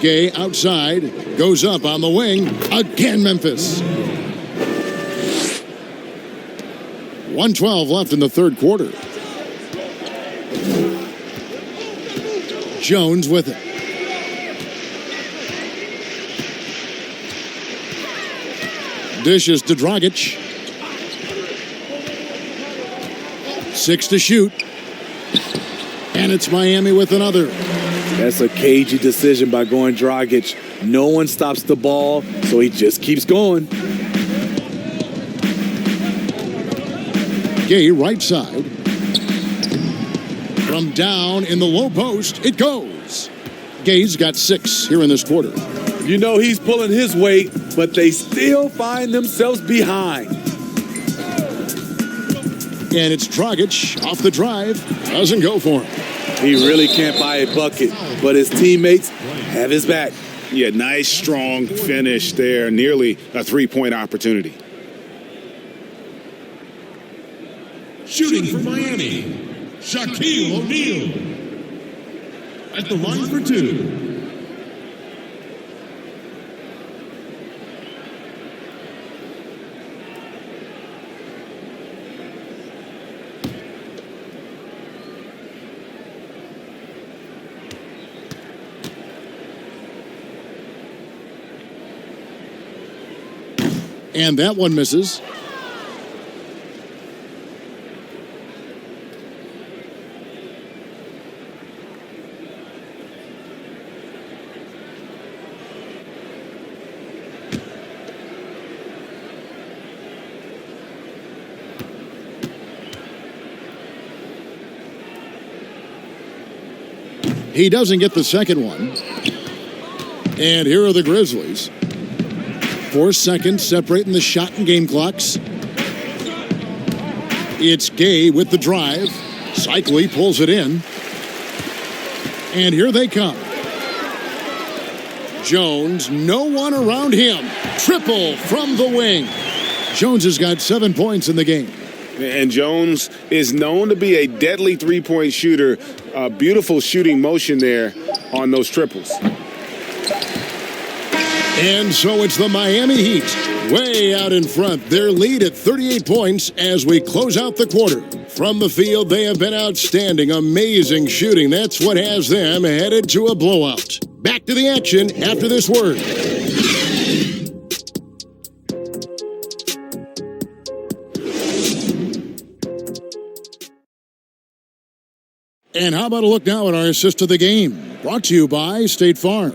Gay outside, goes up on the wing. Again, Memphis. 1:12 left in the third quarter. Jones with it. Dishes to Dragic. 6 to shoot. And it's Miami with another. That's a cagey decision by going Dragic. No one stops the ball, so he just keeps going. Gay right side. From down in the low post, it goes. Gay's got 6 here in this quarter. You know he's pulling his weight, but they still find themselves behind. And it's Dragic off the drive. Doesn't go for him. He really can't buy a bucket, but his teammates have his back. Yeah, nice, strong finish there. Nearly a three-point opportunity. Shooting for Miami, Shaquille O'Neal. At the line for 2. And that one misses. He doesn't get the second one. And here are the Grizzlies. 4 seconds separating the shot and game clocks. It's Gay with the drive. Cycli pulls it in. And here they come. Jones, no one around him. Triple from the wing. Jones has got 7 points in the game. And Jones is known to be a deadly three-point shooter. A beautiful shooting motion there on those triples. And so it's the Miami Heat way out in front. Their lead at 38 points as we close out the quarter. From the field, they have been outstanding. Amazing shooting. That's what has them headed to a blowout. Back to the action after this word. And how about a look now at our assist to the game? Brought to you by State Farm.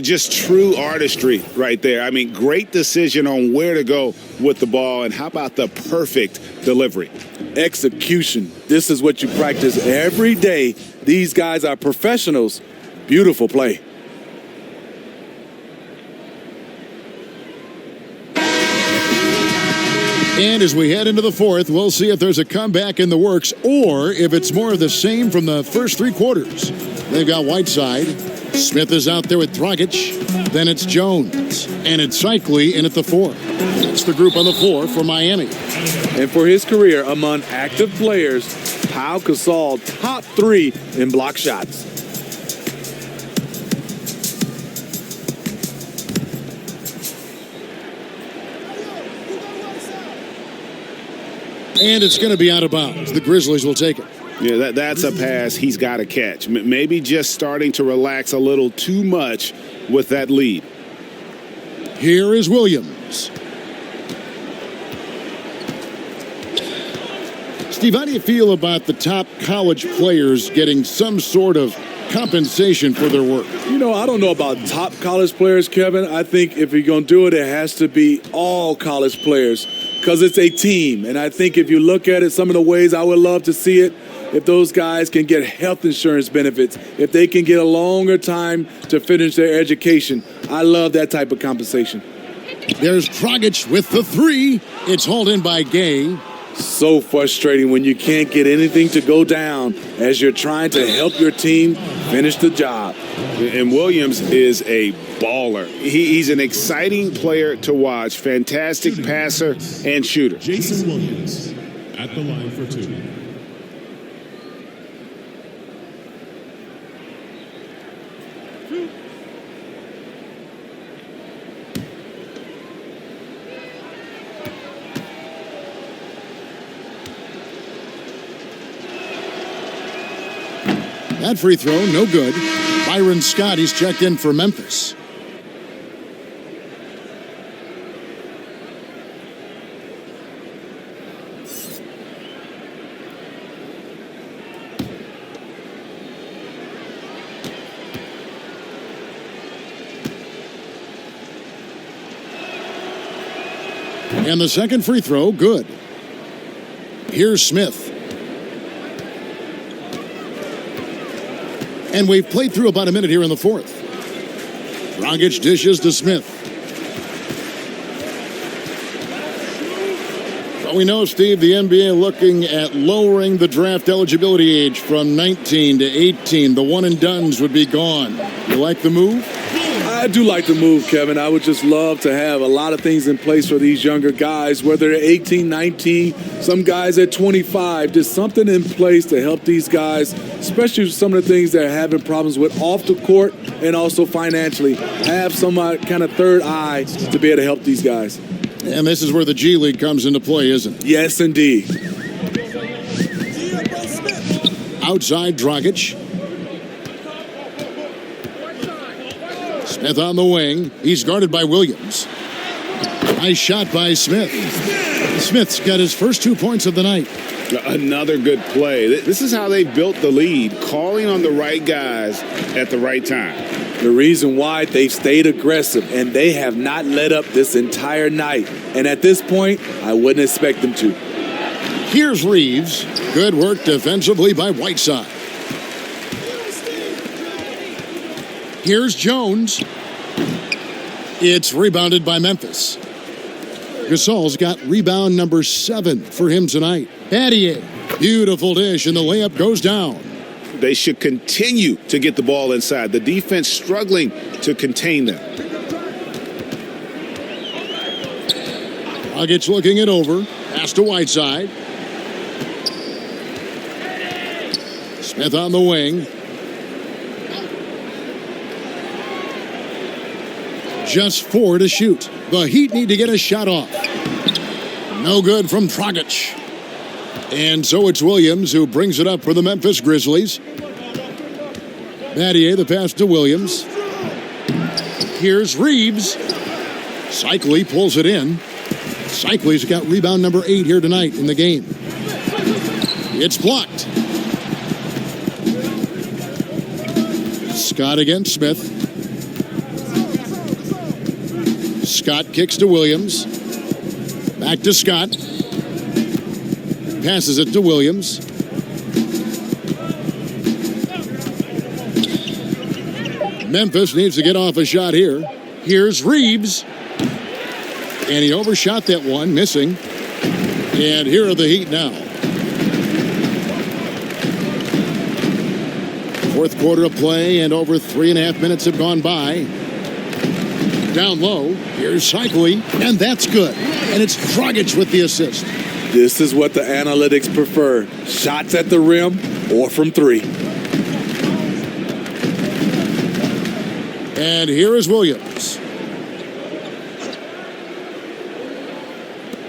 Just true artistry right there. I mean, great decision on where to go with the ball, and how about the perfect delivery? Execution. This is what you practice every day. These guys are professionals. Beautiful play. And as we head into the fourth, we'll see if there's a comeback in the works or if it's more of the same from the first 3 quarters. They've got Whiteside. Smith is out there with Dragic. Then it's Jones. And it's Cycli in at the 4. That's the group on the floor for Miami. And for his career among active players, Pau Gasol top 3 in block shots. And it's going to be out of bounds. The Grizzlies will take it. Yeah, that's a pass he's got to catch. Maybe just starting to relax a little too much with that lead. Here is Williams. Steve, how do you feel about the top college players getting some sort of compensation for their work? You know, I don't know about top college players, Kevin. I think if you're going to do it, it has to be all college players because it's a team. And I think if you look at it, some of the ways I would love to see it, if those guys can get health insurance benefits, if they can get a longer time to finish their education. I love that type of compensation. There's Dragic with the 3. It's hauled in by Gay. So frustrating when you can't get anything to go down as you're trying to help your team finish the job. And Williams is a baller. He's an exciting player to watch. Fantastic passer and shooter. Jason Williams at the line for 2. That free throw, no good. Byron Scott, he's checked in for Memphis. And the second free throw, good. Here's Smith. And we've played through about a minute here in the fourth. Dragic dishes to Smith. Well, we know, Steve, the NBA looking at lowering the draft eligibility age from 19 to 18. The one-and-dones would be gone. You like the move? I do like the move, Kevin. I would just love to have a lot of things in place for these younger guys, whether they're 18, 19, some guys at 25. Just something in place to help these guys, especially some of the things they're having problems with off the court and also financially. Have some kind of third eye to be able to help these guys. And this is where the G League comes into play, isn't it? Yes, indeed. Outside Dragic. Smith on the wing. He's guarded by Williams. Nice shot by Smith. Smith's got his first 2 points of the night. Another good play. This is how they built the lead, calling on the right guys at the right time. The reason why they've stayed aggressive, and they have not let up this entire night. And at this point, I wouldn't expect them to. Here's Reeves. Good work defensively by Whiteside. Here's Jones. It's rebounded by Memphis. Gasol's got rebound number 7 for him tonight. Battier. Beautiful dish, and the layup goes down. They should continue to get the ball inside. The defense struggling to contain them. Dragic looking it over. Pass to Whiteside. Smith on the wing. Just 4 to shoot. The Heat need to get a shot off. No good from Dragic. And so it's Williams who brings it up for the Memphis Grizzlies. Battier, the pass to Williams. Here's Reeves. Cycli pulls it in. Cycli's got rebound number 8 here tonight in the game. It's blocked. Scott against Smith. Scott kicks to Williams. Back to Scott. Passes it to Williams. Memphis needs to get off a shot here. Here's Reeves. And he overshot that one, missing. And here are the Heat now. Fourth quarter of play, and over 3.5 minutes have gone by. Down low, here's Cycli, and that's good. And it's Dragic with the assist. This is what the analytics prefer. Shots at the rim or from 3. And here is Williams.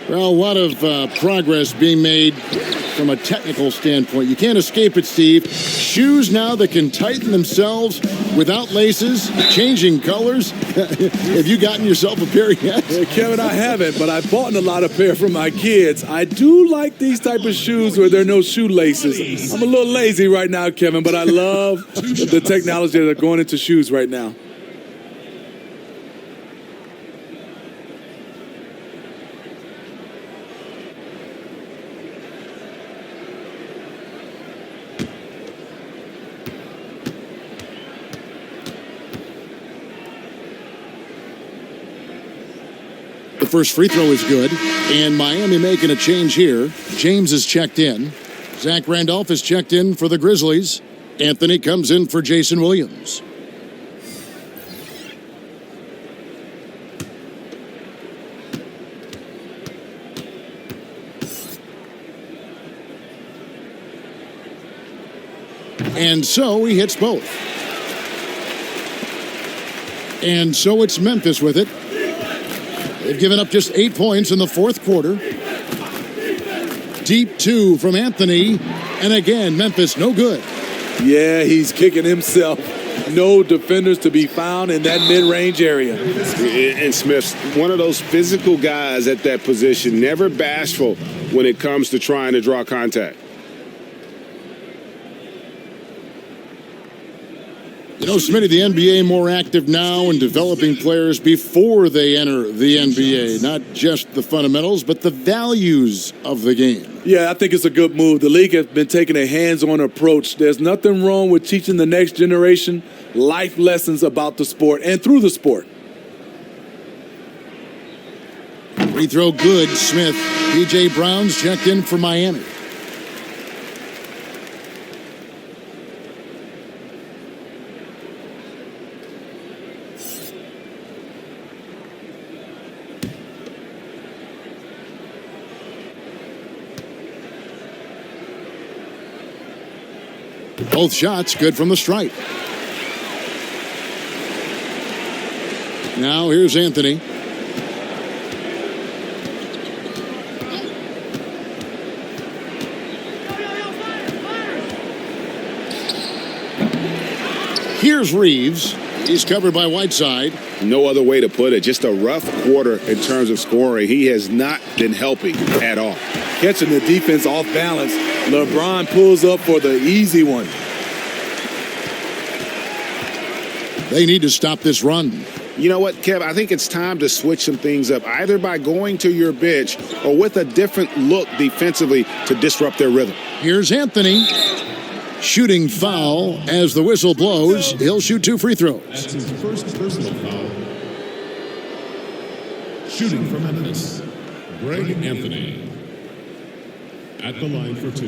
Well, a lot of progress being made from a technical standpoint. You can't escape it, Steve. Shoes now that can tighten themselves without laces, changing colors. Have you gotten yourself a pair yet? Kevin, I haven't, but I've bought a lot of pair for my kids. I do like these type of shoes where there are no shoelaces. I'm a little lazy right now, Kevin, but I love the technology that are going into shoes right now. The first free throw is good, and Miami making a change here. James is checked in. Zach Randolph is checked in for the Grizzlies. Anthony comes in for Jason Williams. And so he hits both. And so it's Memphis with it. They've given up just 8 points in the fourth quarter. Deep 2 from Anthony. And again, Memphis no good. Yeah, he's kicking himself. No defenders to be found in that mid-range area. And Smith's one of those physical guys at that position, never bashful when it comes to trying to draw contact. You know, Smitty, the NBA more active now in developing players before they enter the NBA. Not just the fundamentals, but the values of the game. Yeah, I think it's a good move. The league has been taking a hands-on approach. There's nothing wrong with teaching the next generation life lessons about the sport and through the sport. Free throw good, Smith. P.J. Brown's checked in for Miami. Both shots good from the stripe. Now here's Anthony. Here's Reeves. He's covered by Whiteside. No other way to put it. Just a rough quarter in terms of scoring. He has not been helping at all. Catching the defense off balance. LeBron pulls up for the easy one. They need to stop this run. You know what, Kev? I think it's time to switch some things up, either by going to your bench or with a different look defensively to disrupt their rhythm. Here's Anthony. Shooting foul as the whistle blows. He'll shoot 2 free throws. That's his first personal foul. Shooting from Memphis, Greg Anthony. At the line for 2.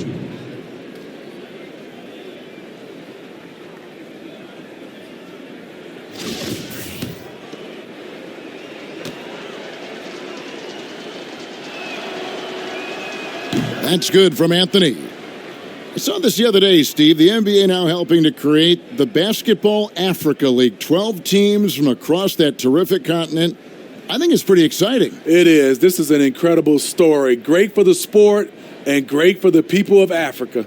That's good from Anthony. I saw this the other day, Steve. The NBA now helping to create the Basketball Africa League. 12 teams from across that terrific continent. I think it's pretty exciting. It is. This is an incredible story. Great for the sport and great for the people of Africa.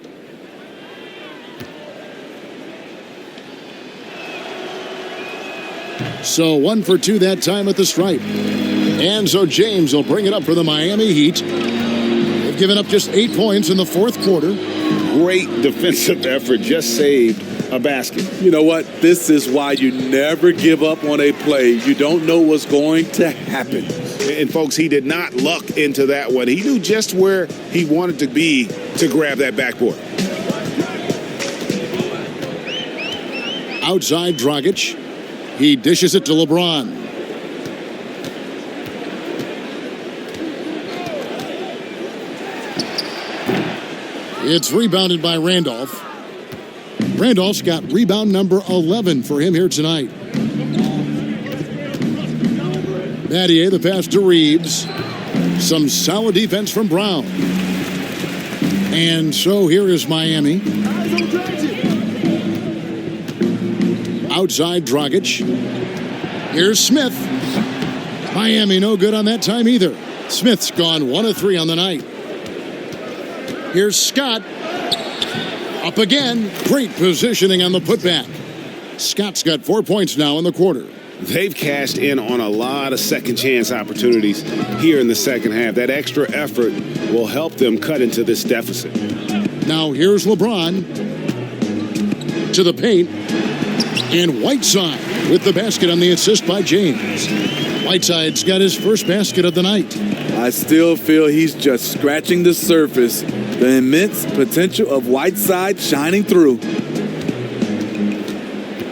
So 1 for 2 that time at the stripe. And so James will bring it up for the Miami Heat. They've given up just 8 points in the fourth quarter. Great defensive effort, just saved a basket. You know what? This is why you never give up on a play. You don't know what's going to happen. And folks, he did not luck into that one. He knew just where he wanted to be to grab that backboard. Outside Dragic. He dishes it to LeBron. It's rebounded by Randolph. Randolph's got rebound number 11 for him here tonight. Battier, the pass to Reeves. Some solid defense from Brown. And so here is Miami. Outside Dragic. Here's Smith. Miami no good on that time either. Smith's gone 1 of 3 on the night. Here's Scott. Up again. Great positioning on the putback. Scott's got 4 points now in the quarter. They've cashed in on a lot of second chance opportunities here in the second half. That extra effort will help them cut into this deficit. Now here's LeBron to the paint. And Whiteside with the basket on the assist by James. Whiteside's got his first basket of the night. I still feel he's just scratching the surface. The immense potential of Whiteside shining through.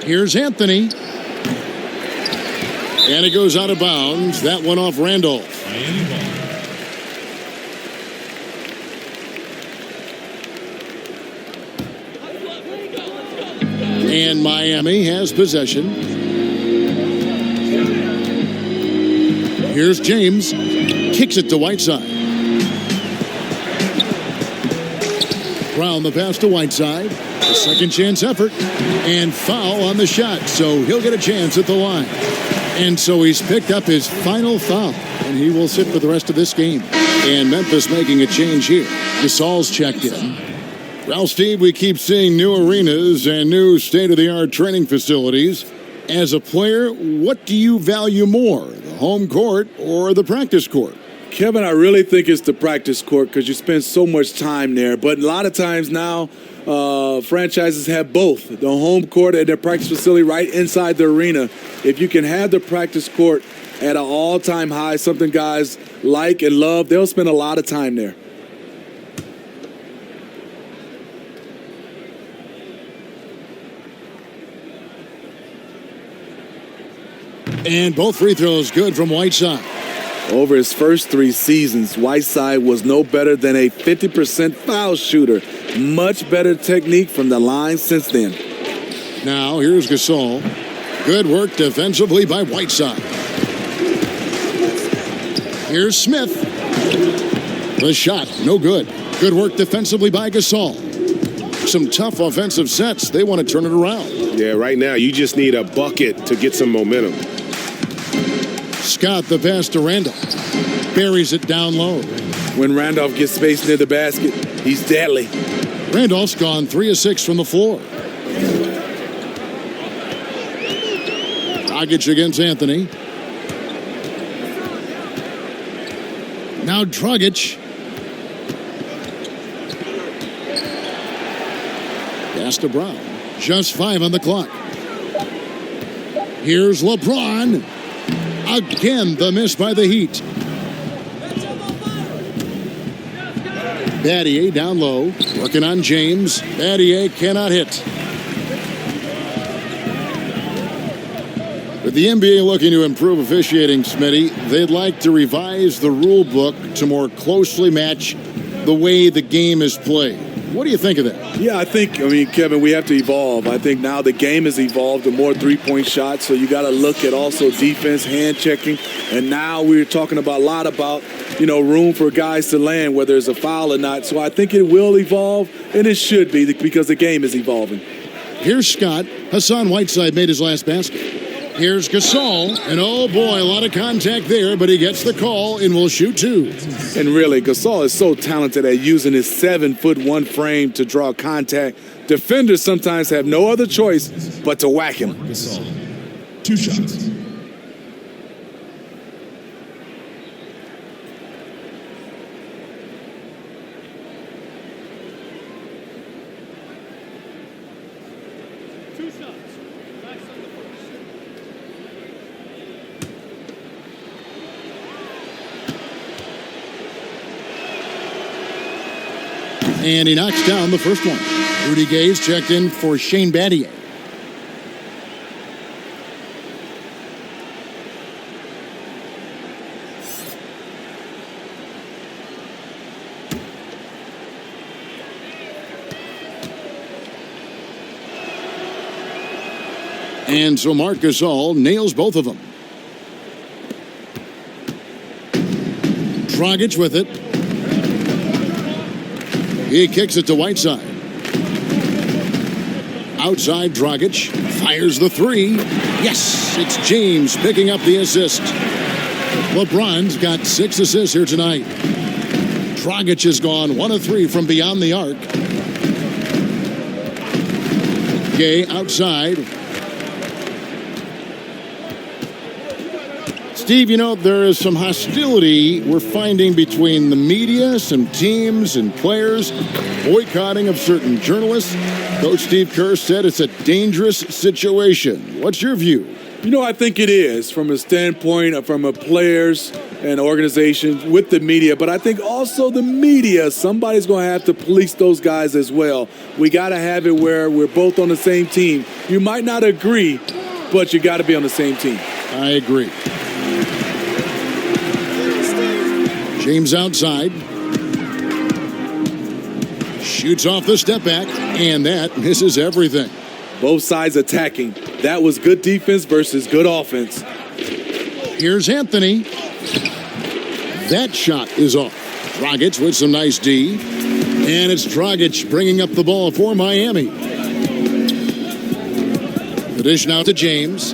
Here's Anthony. And it goes out of bounds. That one off Randolph. Miami ball. And Miami has possession. Here's James. Kicks it to Whiteside. Brown the pass to Whiteside. A second chance effort. And foul on the shot. So he'll get a chance at the line. And so he's picked up his final foul. And he will sit for the rest of this game. And Memphis making a change here. Gasol's checked in. Well, Steve, we keep seeing new arenas and new state-of-the-art training facilities. As a player, what do you value more, the home court or the practice court? Kevin, I really think it's the practice court because you spend so much time there. But a lot of times now franchises have both, the home court and their practice facility right inside the arena. If you can have the practice court at an all-time high, something guys like and love, they'll spend a lot of time there. And both free throws good from Whiteside. Over his first 3 seasons, Whiteside was no better than a 50% foul shooter. Much better technique from the line since then. Now here's Gasol. Good work defensively by Whiteside. Here's Smith. The shot, no good. Good work defensively by Gasol. Some tough offensive sets. They want to turn it around. Yeah, right now you just need a bucket to get some momentum. Scott the pass to Randolph. Buries it down low. When Randolph gets space near the basket, he's deadly. Randolph's gone 3 of 6 from the floor. Dragic against Anthony. Now Dragic. Pass to Brown. Just 5 on the clock. Here's LeBron. Again, the miss by the Heat. Battier down low, working on James. Battier cannot hit. With the NBA looking to improve officiating, Smitty, they'd like to revise the rule book to more closely match the way the game is played. What do you think of that? Yeah, Kevin, we have to evolve. I think now the game has evolved to more three-point shots, so you got to look at also defense, hand checking, and now we're talking a lot about, room for guys to land, whether it's a foul or not. So I think it will evolve, and it should be because the game is evolving. Here's Scott. Hassan Whiteside made his last basket. Here's Gasol, and oh boy, a lot of contact there, but he gets the call and will shoot 2. And really, Gasol is so talented at using his 7'1" frame to draw contact. Defenders sometimes have no other choice but to whack him. Gasol, 2 shots. And he knocks down the first one. Rudy Gay's checked in for Shane Battier. And so Marc Gasol nails both of them. Dragic with it. He kicks it to Whiteside. Outside, Dragic fires the 3. Yes, it's James picking up the assist. LeBron's got 6 assists here tonight. Dragic has gone 1 of 3 from beyond the arc. Gay outside. Steve, there is some hostility we're finding between the media, some teams and players, boycotting of certain journalists. Coach Steve Kerr said it's a dangerous situation. What's your view? I think it is from a standpoint from a players and organizations with the media, but I think also the media, somebody's going to have to police those guys as well. We got to have it where we're both on the same team. You might not agree, but you got to be on the same team. I agree. James outside. Shoots off the step back, and that misses everything. Both sides attacking. That was good defense versus good offense. Here's Anthony. That shot is off. Dragic with some nice D. And it's Dragic bringing up the ball for Miami. The dish now to James.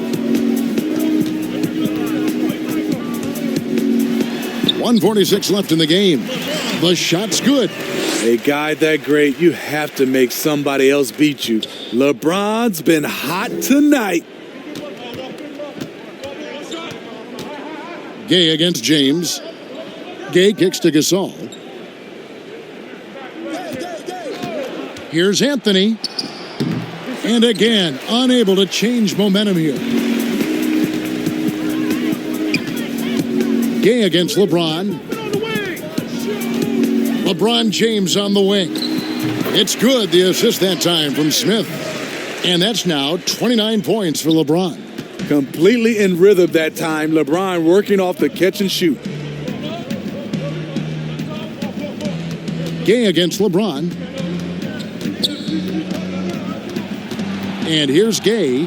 1:46 left in the game. The shot's good. A guy that great, you have to make somebody else beat you. LeBron's been hot tonight. Gay against James. Gay kicks to Gasol. Here's Anthony. And again, unable to change momentum here. Gay against LeBron. LeBron James on the wing. It's good, the assist that time from Smith. And that's now 29 points for LeBron. Completely in rhythm that time. LeBron working off the catch and shoot. Gay against LeBron. And here's Gay.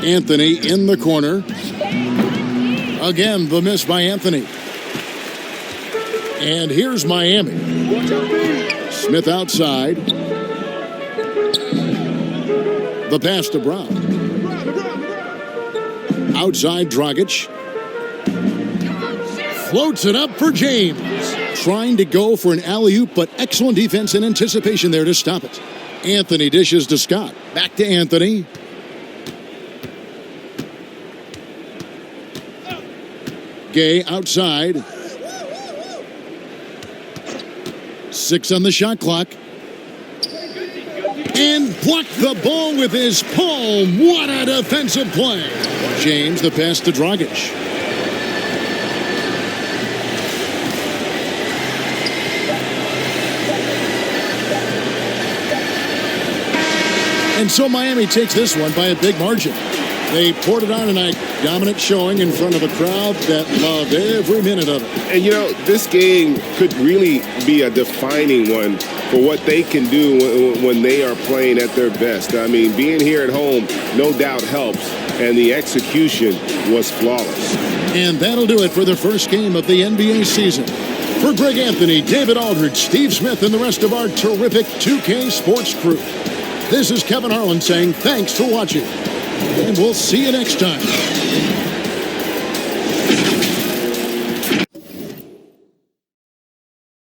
Anthony in the corner. Again, the miss by Anthony. And here's Miami. Smith outside. The pass to Brown. Outside Dragic. Floats it up for James. Trying to go for an alley-oop, but excellent defense and anticipation there to stop it. Anthony dishes to Scott. Back to Anthony. Gay outside. 6 on the shot clock. And blocked the ball with his palm. What a defensive play. James, the pass to Dragic. And so Miami takes this one by a big margin. They poured it on tonight. Dominant showing in front of a crowd that loved every minute of it. And, you know, this game could really be a defining one for what they can do when they are playing at their best. I mean, being here at home no doubt helps, and the execution was flawless. And that'll do it for the first game of the NBA season. For Greg Anthony, David Aldridge, Steve Smith, and the rest of our terrific 2K Sports crew, this is Kevin Harlan saying thanks for watching. And we'll see you next time.